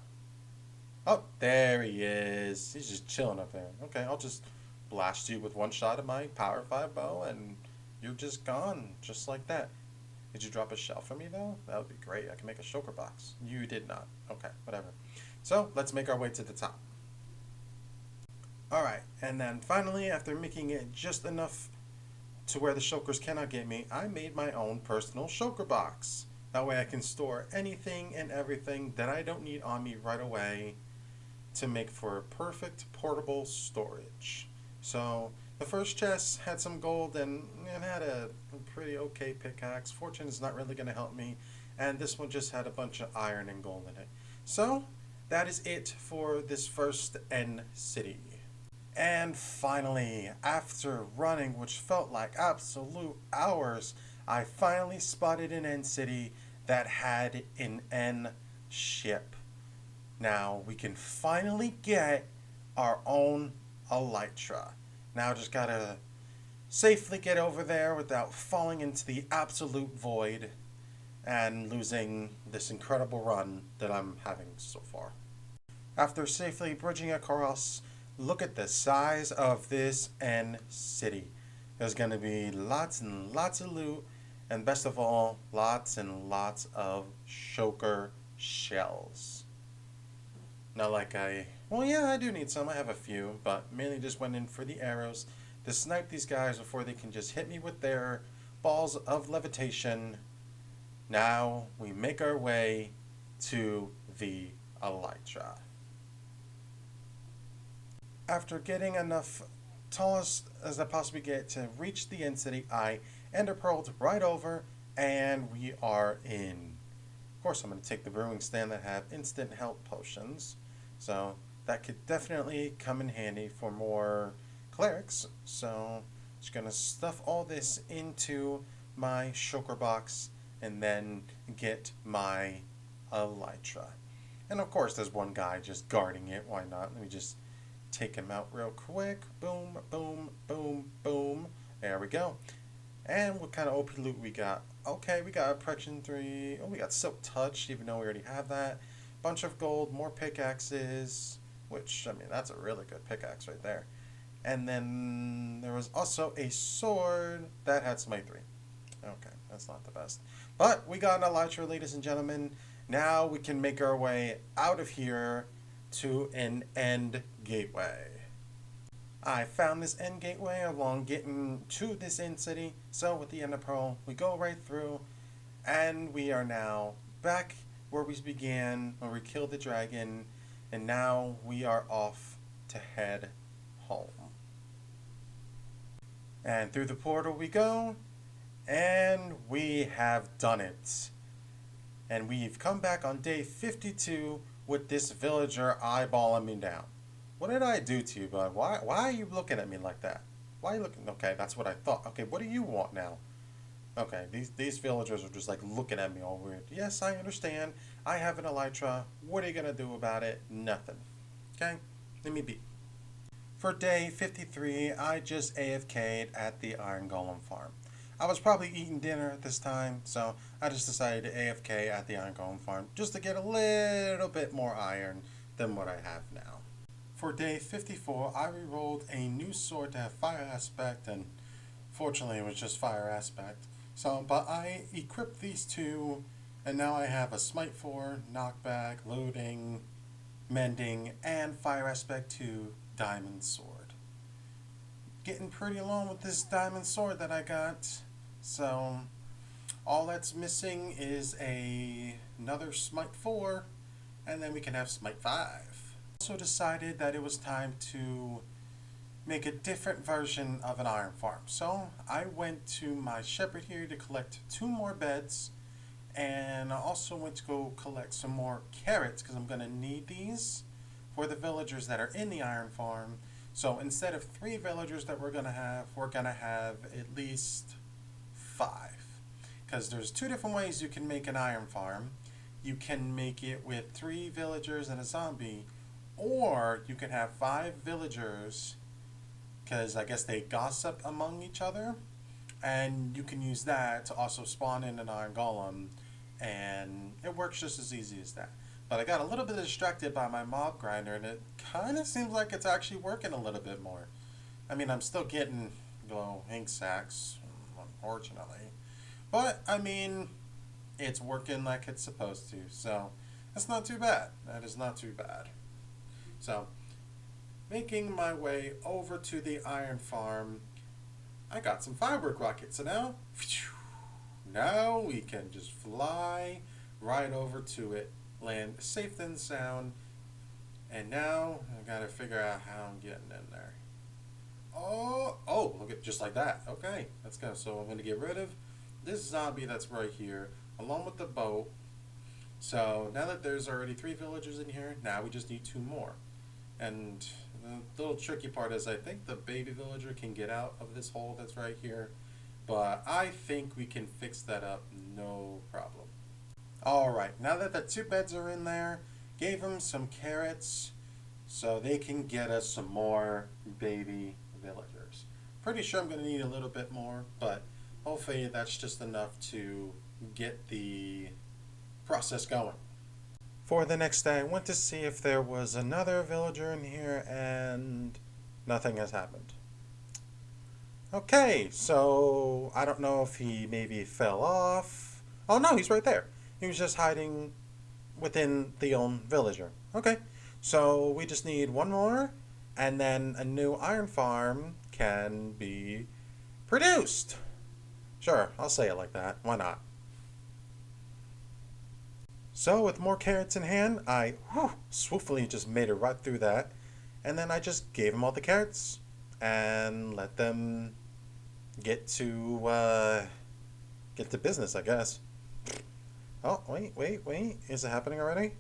Oh, there he is. He's just chilling up there. Okay, I'll just blast you with one shot of my Power 5 bow, and you're just gone, just like that. Did you drop a shell for me, though? That would be great. I can make a shulker box. You did not. Okay, whatever. So, let's make our way to the top. Alright, and then finally, after making it just enough to where the shulkers cannot get me, I made my own personal shulker box. That way I can store anything and everything that I don't need on me right away to make for perfect portable storage. So, the first chest had some gold and it had a pretty okay pickaxe. Fortune is not really going to help me. And this one just had a bunch of iron and gold in it. So, that is it for this first end city. And finally, after running, which felt like absolute hours, I finally spotted an end city that had an end ship. Now, we can finally get our own elytra. Now, just gotta safely get over there without falling into the absolute void and losing this incredible run that I'm having so far. After safely bridging across, look at the size of this end city. There's going to be lots and lots of loot, and best of all, lots and lots of shulker shells. Not like I do need some. I have a few, but mainly just went in for the arrows to snipe these guys before they can just hit me with their balls of levitation. Now we make our way to the elytra. After getting enough tallest as I possibly get to reach the end city, I ender pearled right over, and we are in. Of course, I'm going to take the brewing stand that have instant health potions, so that could definitely come in handy for more clerics. So, just going to stuff all this into my shulker box, and then get my elytra. And of course, there's one guy just guarding it. Why not? Let me just take him out real quick. Boom, boom, boom, boom. There we go. And what kind of OP loot we got? Okay, we got Protection 3. Oh, we got Silk Touch, even though we already have that. Bunch of gold, more pickaxes, which, I mean, that's a really good pickaxe right there. And then there was also a sword that had Smite 3. Okay, that's not the best. But we got an elytra, ladies and gentlemen. Now we can make our way out of here to an end gateway. I found this end gateway along getting to this end city. So with the ender pearl, we go right through, and we are now back where we began when we killed the dragon, And now we are off to head home. And through the portal we go, and we have done it. And we've come back on day 52 with this villager eyeballing me down. What did I do to you, bud? Why are you looking at me like that? Why are you looking? Okay, that's what I thought. Okay, what do you want now? Okay, these villagers are just like looking at me all weird. Yes, I understand. I have an elytra. What are you gonna do about it? Nothing. Okay, let me be. For day 53, I just AFK'd at the Iron Golem farm. I was probably eating dinner at this time, so I just decided to AFK at the Iron Golem farm just to get a little bit more iron than what I have now. For day 54, I rerolled a new sword to have fire aspect, and fortunately it was just fire aspect. So, but I equipped these two, and now I have a smite 4, knockback, looting, mending, and fire aspect 2 diamond sword. Getting pretty along with this diamond sword that I got. So all that's missing is another smite 4, and then we can have smite 5. Also decided that it was time to make a different version of an iron farm. So I went to my shepherd here to collect 2 more beds, and I also went to go collect some more carrots because I'm going to need these for the villagers that are in the iron farm. So instead of 3 villagers that we're going to have at least 5. Because there's 2 different ways you can make an iron farm. You can make it with 3 villagers and a zombie, or you can have 5 villagers, because I guess they gossip among each other, and you can use that to also spawn in an iron golem, and it works just as easy as that. But I got a little bit distracted by my mob grinder, and it kind of seems like it's actually working a little bit more. I mean, I'm still getting, ink sacks, unfortunately. But, I mean, it's working like it's supposed to, so that's not too bad. That is not too bad. So, making my way over to the iron farm, I got some firework rockets, so now we can just fly right over to it, land safe and sound, and now I gotta figure out how I'm getting in there. Oh, look at just like that. Okay, let's go. So I'm gonna get rid of this zombie that's right here, along with the boat. So now that there's already 3 villagers in here, now we just need 2 more. And the little tricky part is I think the baby villager can get out of this hole that's right here, but I think we can fix that up no problem. Alright, now that the 2 beds are in there, gave them some carrots so they can get us some more baby villagers. Pretty sure I'm going to need a little bit more, but hopefully that's just enough to get the process going. For the next day, I went to see if there was another villager in here, and nothing has happened. Okay, so I don't know if he maybe fell off. Oh no, he's right there. He was just hiding within the own villager. Okay, so we just need 1 more, and then a new iron farm can be produced. Sure, I'll say it like that. Why not? So with more carrots in hand, I swiftly just made it right through that, and then I just gave them all the carrots and let them get to business, I guess. Oh, wait. Is it happening already?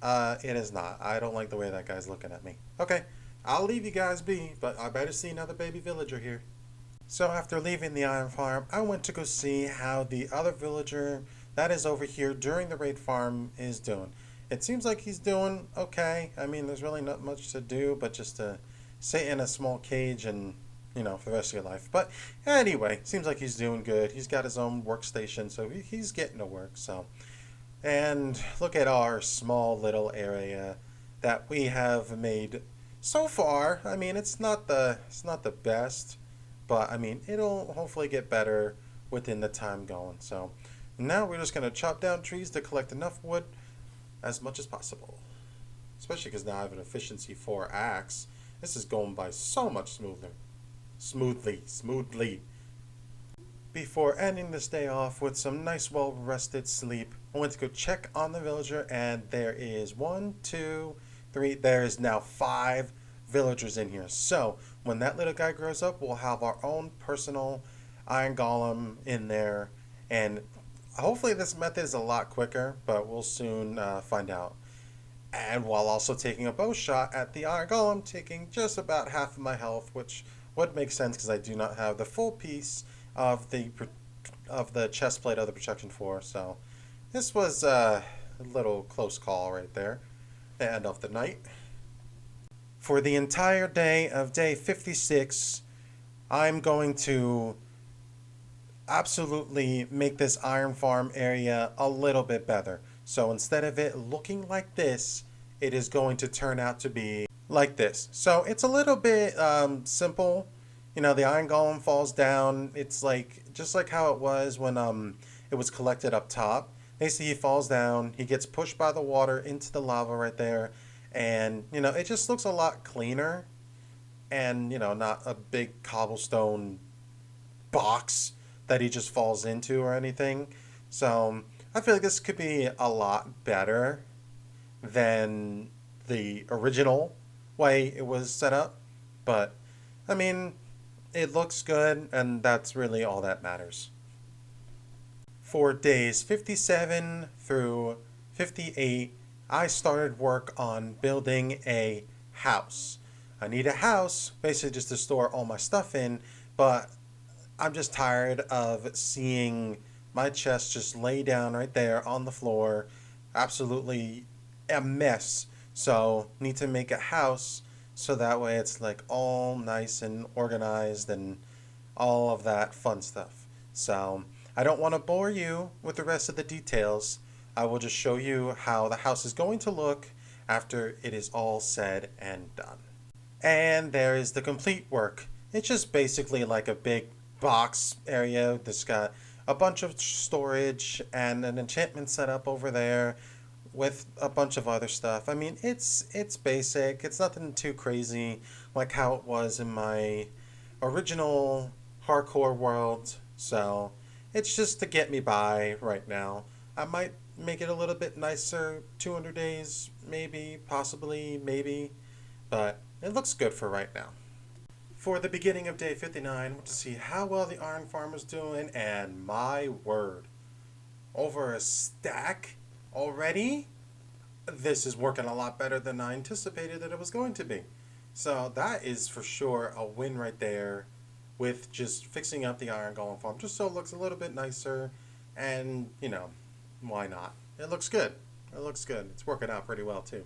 It is not. I don't like the way that guy's looking at me. Okay, I'll leave you guys be, but I better see another baby villager here. So after leaving the iron farm, I went to go see how the other villager that is over here during the raid farm is doing. It seems like he's doing okay. I mean, there's really not much to do but just to sit in a small cage and, for the rest of your life. But anyway, seems like he's doing good. He's got his own workstation, so he's getting to work. So, and look at our small little area that we have made so far. I mean, it's not the best, but I mean, it'll hopefully get better within the time going. So now we're just going to chop down trees to collect enough wood as much as possible. Especially because now I have an efficiency 4 axe. This is going by so much smoother. Smoothly. Before ending this day off with some nice well-rested sleep, I went to go check on the villager, and there is 1, 2, 3, there is now 5 villagers in here. So when that little guy grows up, we'll have our own personal iron golem in there. And hopefully this method is a lot quicker, but we'll soon find out. And while also taking a bow shot at the iron golem, taking just about half of my health, which would make sense because I do not have the full piece of the chest plate of the protection 4. So this was a little close call right there. The end of the night. For the entire day of day 56, I'm going to absolutely make this iron farm area a little bit better. So instead of it looking like this, it is going to turn out to be like this. So it's a little bit simple. You know, the iron golem falls down. It's like just like how it was when it was collected up top. Basically, he falls down. He gets pushed by the water into the lava right there. And, you know, it just looks a lot cleaner. And, you know, not a big cobblestone box that he just falls into or anything. So I feel like this could be a lot better than the original way it was set up. But, I mean, it looks good, and that's really all that matters. For days 57 through 58, I started work on building a house. I need a house, basically just to store all my stuff in, but I'm just tired of seeing my chest just lay down right there on the floor, absolutely a mess. So, need to make a house so that way it's like all nice and organized and all of that fun stuff. So, I don't want to bore you with the rest of the details. I will just show you how the house is going to look after it is all said and done. And there is the complete work. It's just basically like a big box area that's got a bunch of storage and an enchantment set up over there with a bunch of other stuff. I mean, it's basic. It's nothing too crazy like how it was in my original hardcore world. So, it's just to get me by right now. I might make it a little bit nicer 200 days, maybe, possibly, maybe, but it looks good for right now. For the beginning of day 59, to see how well the iron farm is doing, and my word, over a stack already? This is working a lot better than I anticipated that it was going to be. So that is for sure a win right there with just fixing up the iron golem farm just so it looks a little bit nicer, and, you know, why not? It looks good. It looks good. It's working out pretty well too.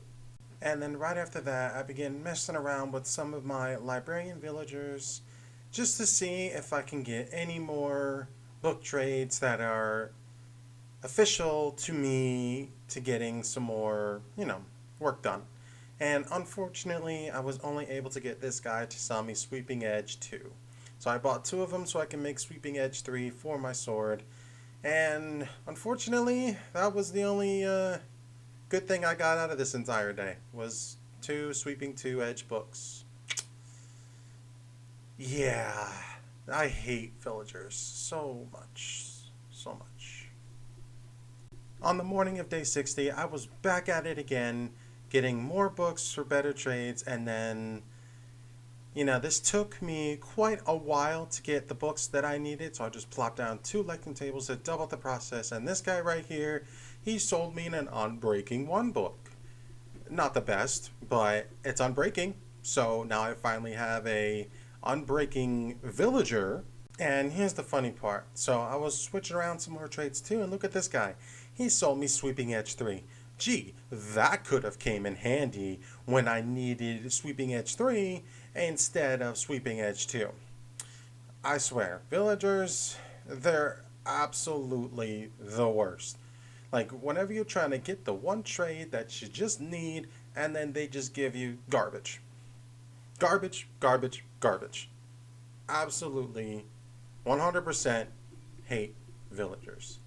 And then right after that, I began messing around with some of my librarian villagers just to see if I can get any more book trades that are official to me to getting some more, you know, work done. And unfortunately, I was only able to get this guy to sell me Sweeping Edge 2. So I bought 2 of them so I can make Sweeping Edge 3 for my sword. And unfortunately, that was the only good thing I got out of this entire day, was 2 Sweeping 2 Edge books. Yeah, I hate villagers so much. So much. On the morning of day 60, I was back at it again, getting more books for better trades, and then, you know, this took me quite a while to get the books that I needed, so I just plopped down 2 lecting tables that doubled the process, and this guy right here, he sold me an Unbreaking 1 book. Not the best, but it's Unbreaking, so now I finally have a Unbreaking villager. And here's the funny part. So I was switching around some more trades too, and look at this guy. He sold me Sweeping Edge 3. Gee, that could have came in handy when I needed Sweeping Edge 3 instead of Sweeping Edge 2. I swear, villagers, they're absolutely the worst. Like, whenever you're trying to get the one trade that you just need, and then they just give you garbage. Garbage, garbage, garbage. Absolutely 100% hate villagers.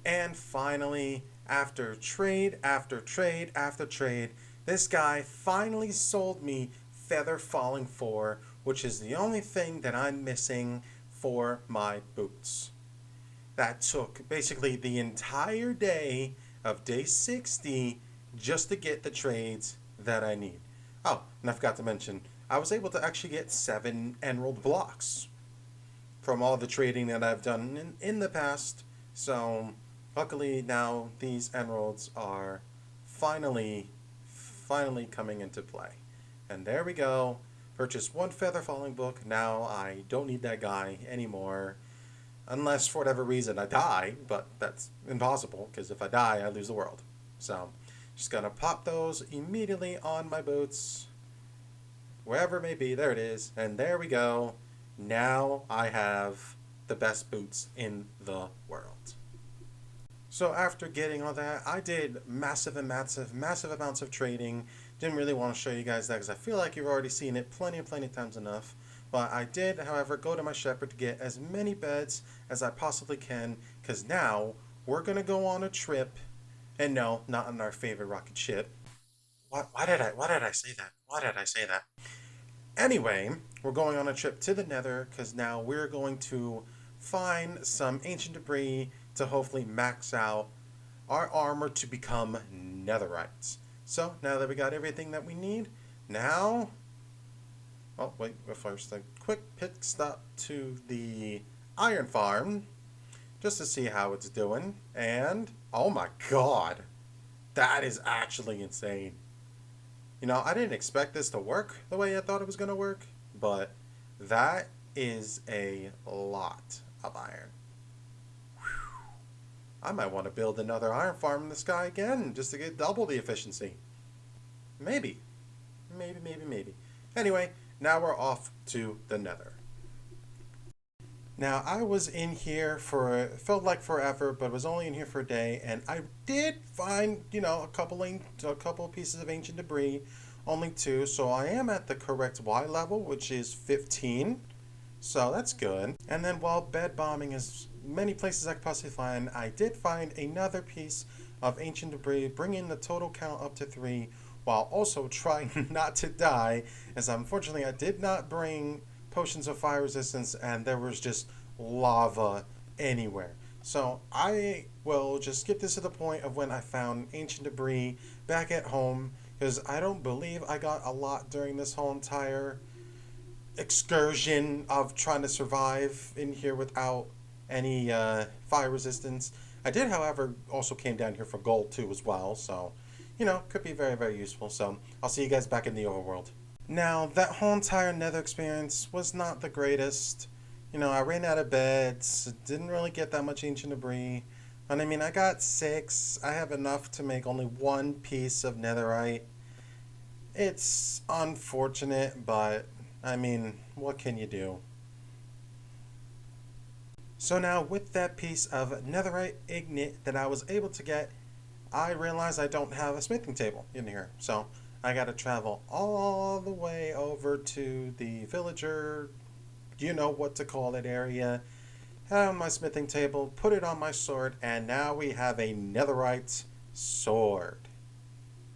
And finally, after trade after trade after trade, this guy finally sold me Feather Falling 4, which is the only thing that I'm missing for my boots. That took basically the entire day of day 60 just to get the trades that I need. Oh, and I forgot to mention, I was able to actually get 7 emerald blocks from all the trading that I've done in the past. So, luckily now these emeralds are finally coming into play. And there we go. Purchased 1 feather falling book. Now I don't need that guy anymore. Unless for whatever reason I die, but that's impossible because if I die, I lose the world. So, just gonna pop those immediately on my boots, wherever it may be. There it is, and there we go. Now I have the best boots in the world. So after getting all that, I did massive amounts of trading. Didn't really want to show you guys that because I feel like you've already seen it plenty of times enough. But I did, however, go to my shepherd to get as many beds as I possibly can, because now we're going to go on a trip. And no, not on our favorite rocket ship. Why did I say that? Why did I say that? Anyway, we're going on a trip to the Nether because now we're going to find some ancient debris to hopefully max out our armor to become Netherites. So now that we got everything that we need, now, oh wait, first a quick pit stop to the iron farm just to see how it's doing. And oh my god, that is actually insane. You know, I didn't expect this to work the way I thought it was going to work, but that is a lot of iron. Whew. I might want to build another iron farm in the sky again just to get double the efficiency. Maybe. Maybe. Anyway, now we're off to the Nether. Now, I was in here for, it felt like forever, but was only in here for a day, and I did find, a couple pieces of ancient debris, only 2, so I am at the correct Y level, which is 15, so that's good. And then while bed bombing as many places I could possibly find, I did find another piece of ancient debris, bringing the total count up to 3, while also trying not to die, as unfortunately I did not bring potions of fire resistance, and there was just lava anywhere. So I will just skip this to the point of when I found ancient debris back at home, because I don't believe I got a lot during this whole entire excursion of trying to survive in here without any fire resistance. I did, however, also came down here for gold too as well, so could be very useful. So I'll see you guys back in the overworld. Now, that whole entire Nether experience was not the greatest. I ran out of beds, didn't really get that much ancient debris. And I mean, I got 6. I have enough to make only 1 piece of netherite. It's unfortunate, but I mean, what can you do? So now, with that piece of netherite ignite that I was able to get, I realized I don't have a smithing table in here. So I got to travel all the way over to the villager, you know what to call it area, have my smithing table, put it on my sword, and now we have a netherite sword.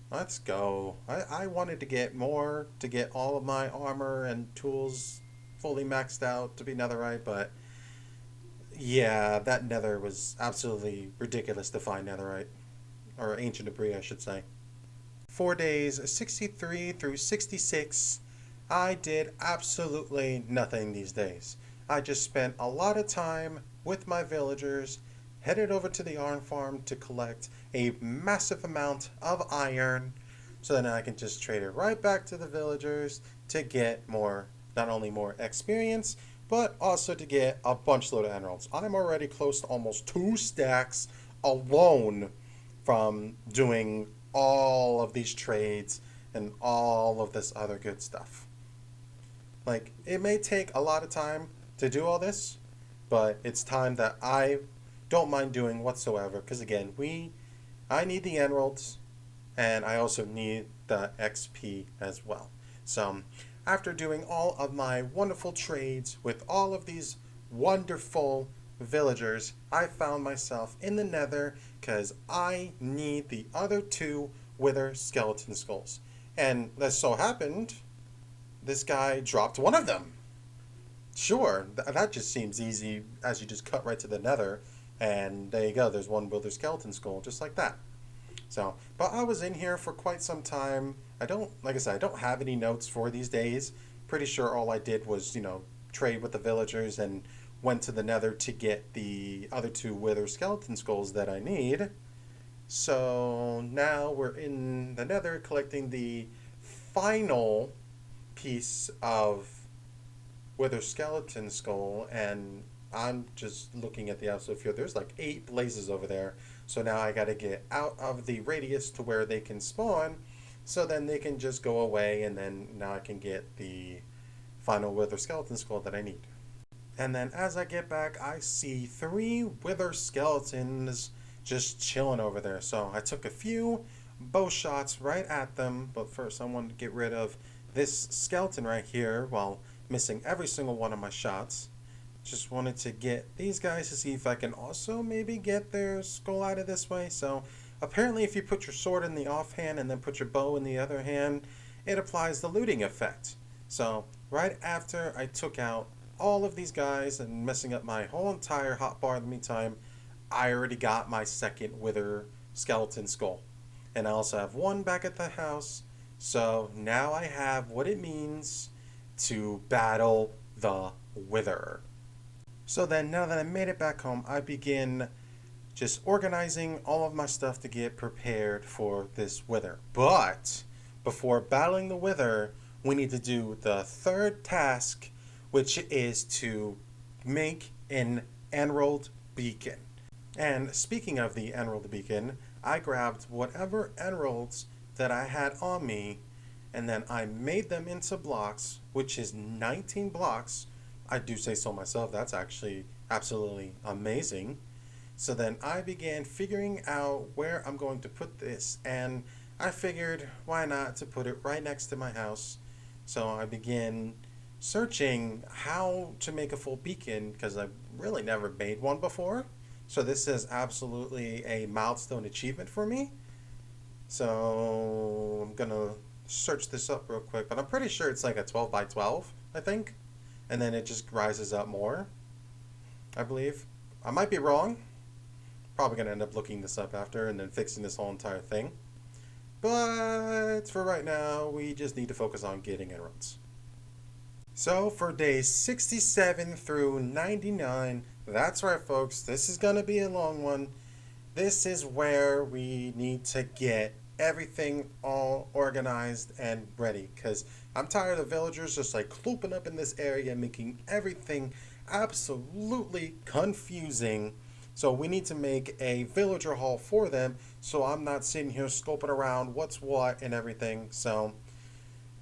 Let's go. I wanted to get more, to get all of my armor and tools fully maxed out to be netherite, but yeah, that nether was absolutely ridiculous to find netherite. Or ancient debris, I should say. 4 days, 63 through 66, I did absolutely nothing these days. I just spent a lot of time with my villagers, headed over to the iron farm to collect a massive amount of iron, so then I can just trade it right back to the villagers to get more, not only more experience, but also to get a bunch load of emeralds. I'm already close to almost 2 stacks alone from doing all of these trades and all of this other good stuff. Like, it may take a lot of time to do all this, but it's time that I don't mind doing whatsoever, because again, I need the emeralds, and I also need the XP as well. So after doing all of my wonderful trades with all of these wonderful villagers, I found myself in the Nether because I need the other 2 wither skeleton skulls. And as so happened, this guy dropped one of them. Sure, that just seems easy, as you just cut right to the Nether, and there you go, there's 1 wither skeleton skull, just like that. So, but I was in here for quite some time. I don't, like I said, I don't have any notes for these days. Pretty sure all I did was, trade with the villagers and went to the nether to get the other two wither skeleton skulls that I need. So now we're in the nether collecting the final piece of wither skeleton skull, and I'm just looking at the absolute field. There's like 8 blazes over there. So now I got to get out of the radius to where they can spawn, so then they can just go away, and then now I can get the final wither skeleton skull that I need. And then as I get back, I see 3 wither skeletons just chilling over there. So I took a few bow shots right at them, but first I wanted to get rid of this skeleton right here while missing every single one of my shots. Just wanted to get these guys to see if I can also maybe get their skull out of this way. So apparently if you put your sword in the offhand and then put your bow in the other hand, it applies the looting effect. So right after I took out all of these guys and messing up my whole entire hotbar in the meantime, I already got my second wither skeleton skull. And I also have one back at the house. So now I have what it means to battle the wither. So then, now that I made it back home, I begin just organizing all of my stuff to get prepared for this wither. But before battling the wither, we need to do the 3rd task, which is to make an emerald beacon. And speaking of the emerald beacon, I grabbed whatever emeralds that I had on me, and then I made them into blocks, which is 19 blocks. I do say so myself, that's actually absolutely amazing. So then I began figuring out where I'm going to put this, and I figured why not to put it right next to my house. So I began searching how to make a full beacon, because I've really never made one before. So this is absolutely a milestone achievement for me. So I'm gonna search this up real quick, but I'm pretty sure it's like a 12 by 12, I think. And then it just rises up more, I believe. I might be wrong. Probably going to end up looking this up after and then fixing this whole entire thing. But for right now, we just need to focus on getting emeralds. So for days 67 through 99, that's right folks, this is going to be a long one. This is where we need to get everything all organized and ready, because I'm tired of villagers just like clooping up in this area, making everything absolutely confusing. So we need to make a villager hall for them, so I'm not sitting here scoping around what's what and everything. So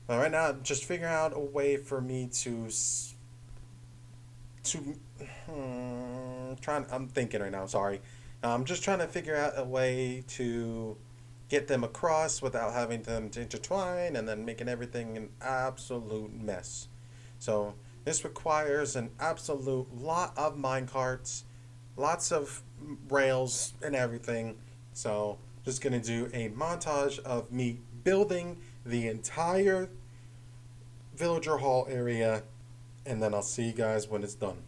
right now, just figuring out a way for me I'm thinking right now, sorry. I'm just trying to figure out a way to get them across without having them to intertwine and then making everything an absolute mess. So this requires an absolute lot of minecarts, lots of rails and everything. So just gonna do a montage of me building the entire villager hall area, and then I'll see you guys when it's done.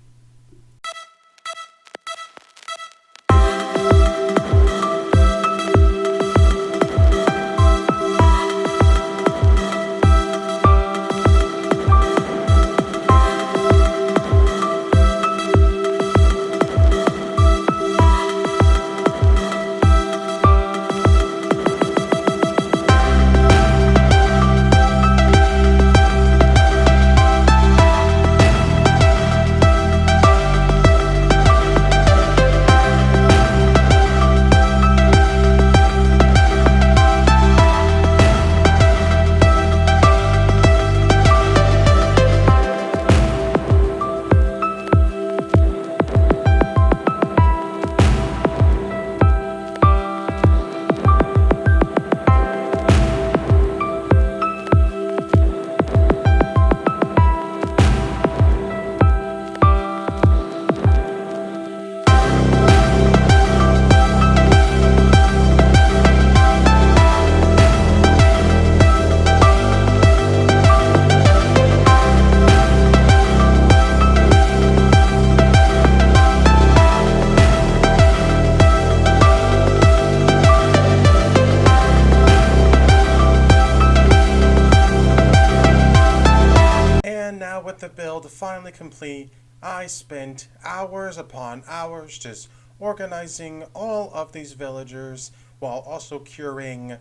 now with the build finally complete, I spent hours upon hours just organizing all of these villagers while also curing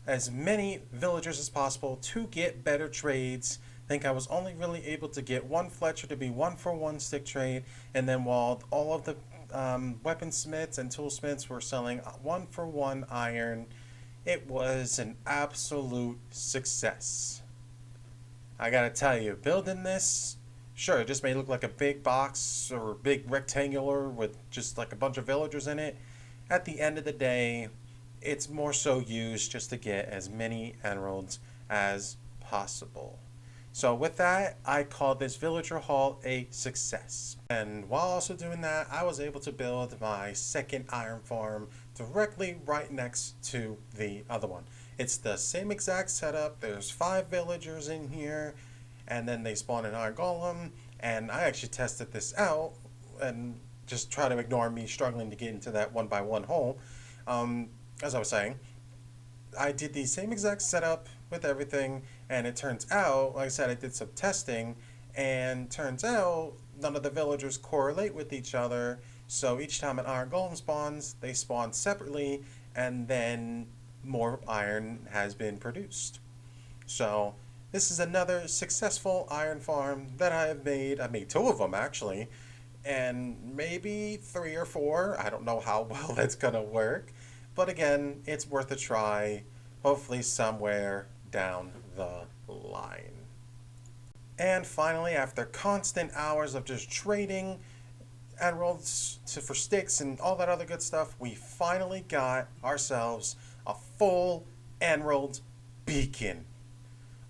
as many villagers as possible to get better trades. I think I was only really able to get one Fletcher to be 1-for-1 stick trade, and then while all of the weaponsmiths and toolsmiths were selling 1-for-1 iron, it was an absolute success. I gotta tell you, building this, sure, it just may look like a big box or big rectangular with just like a bunch of villagers in it. At the end of the day, it's more so used just to get as many emeralds as possible. So with that, I called this villager hall a success. And while also doing that, I was able to build my second iron farm directly right next to the other one. It's the same exact setup. There's 5 villagers in here, and then they spawn an iron golem, and I actually tested this out and just try to ignore me struggling to get into that 1-by-1 hole. As I was saying, I did the same exact setup with everything, and it turns out, like I said, I did some testing, and turns out none of the villagers correlate with each other, so each time an iron golem spawns, they spawn separately, and then more iron has been produced. So this is another successful iron farm that I have made. I made 2 of them actually, and maybe 3 or 4. I don't know how well that's gonna work, but again, it's worth a try, hopefully somewhere down the line. And finally, after constant hours of just trading emeralds for sticks and all that other good stuff, we finally got ourselves a full emerald beacon.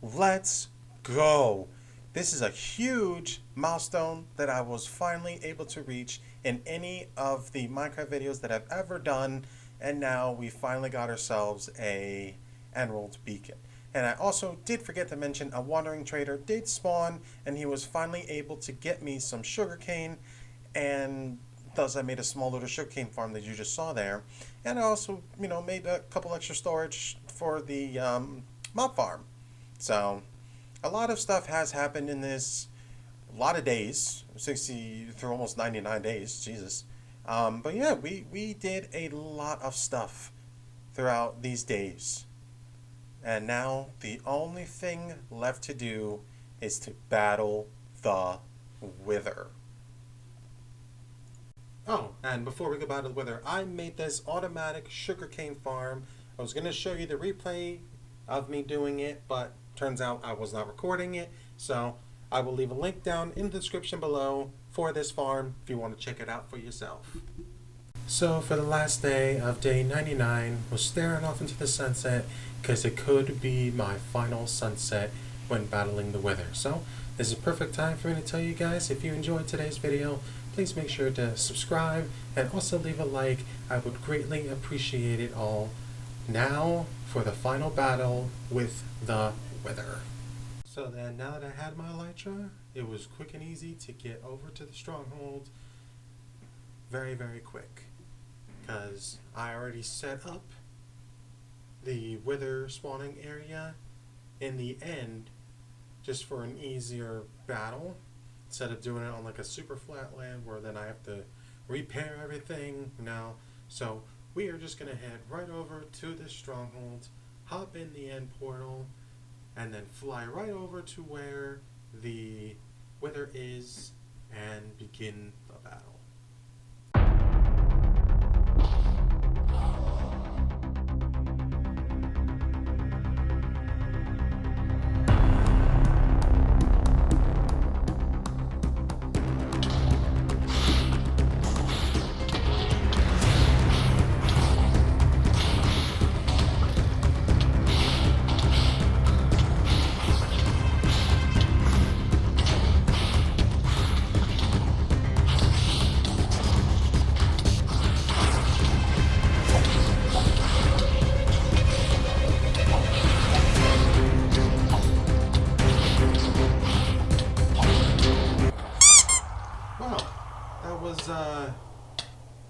Let's go! This is a huge milestone that I was finally able to reach in any of the Minecraft videos that I've ever done, and now we finally got ourselves a emerald beacon. And I also did forget to mention a wandering trader did spawn, and he was finally able to get me some sugarcane, and thus I made a small little sugarcane farm that you just saw there. And I also, made a couple extra storage for the mob farm. So a lot of stuff has happened in this, a lot of days, 60 through almost 99 days, Jesus. But yeah, we did a lot of stuff throughout these days. And now the only thing left to do is to battle the Wither. Oh, and before we go battle the Wither, I made this automatic sugarcane farm. I was going to show you the replay of me doing it, but turns out I was not recording it. So I will leave a link down in the description below for this farm if you want to check it out for yourself. So for the last day of day 99, was staring off into the sunset because it could be my final sunset when battling the Wither. So this is a perfect time for me to tell you guys, if you enjoyed today's video, please make sure to subscribe and also leave a like. I would greatly appreciate it all. Now for the final battle with the Wither. So then, now that I had my elytra, it was quick and easy to get over to the stronghold. Very, very quick. Because I already set up the Wither spawning area in the end just for an easier battle, instead of doing it on like a super flat land where then I have to repair everything now. So we are just going to head right over to this stronghold, hop in the end portal, and then fly right over to where the Wither is and begin the battle.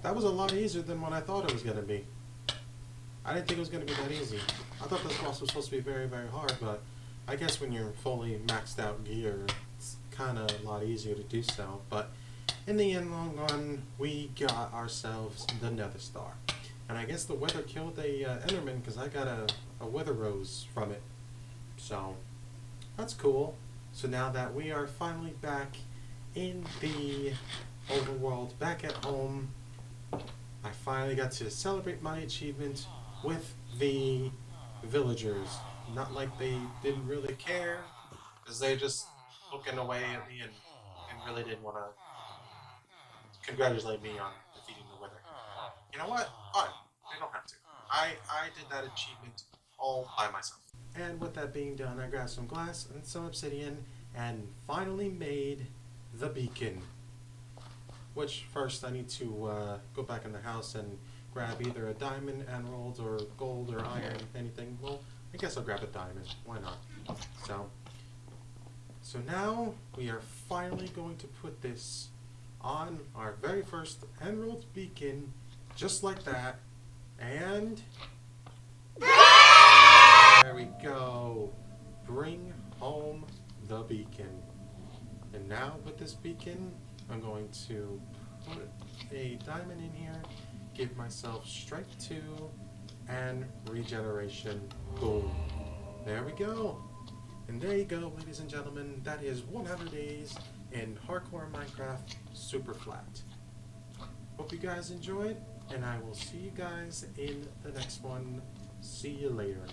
That was a lot easier than what I thought it was going to be. I didn't think it was going to be that easy. I thought this boss was supposed to be very, very hard, but I guess when you're fully maxed out gear, it's kind of a lot easier to do so. But in the end, long run, we got ourselves the Nether Star. And I guess the weather killed a Enderman because I got a Wither Rose from it. So that's cool. So now that we are finally back in the overworld, back at home, I finally got to celebrate my achievement with the villagers. Not like they didn't really care, because they just looking away at me and really didn't want to congratulate me on defeating the Wither. You know what? Fine. They don't have to. I did that achievement all by myself. And with that being done, I grabbed some glass and some obsidian and finally made the beacon. Which first I need to go back in the house and grab either a diamond, emerald, or gold, or iron, anything. Well, I guess I'll grab a diamond. Why not? So now we are finally going to put this on our very first emerald beacon, just like that. And there we go. Bring home the beacon. And now with this beacon, I'm going to put a diamond in here, give myself strength 2 and regeneration. Boom. There we go. And there you go, ladies and gentlemen. That is 100 days in Hardcore Minecraft Superflat. Hope you guys enjoyed, and I will see you guys in the next one. See you later.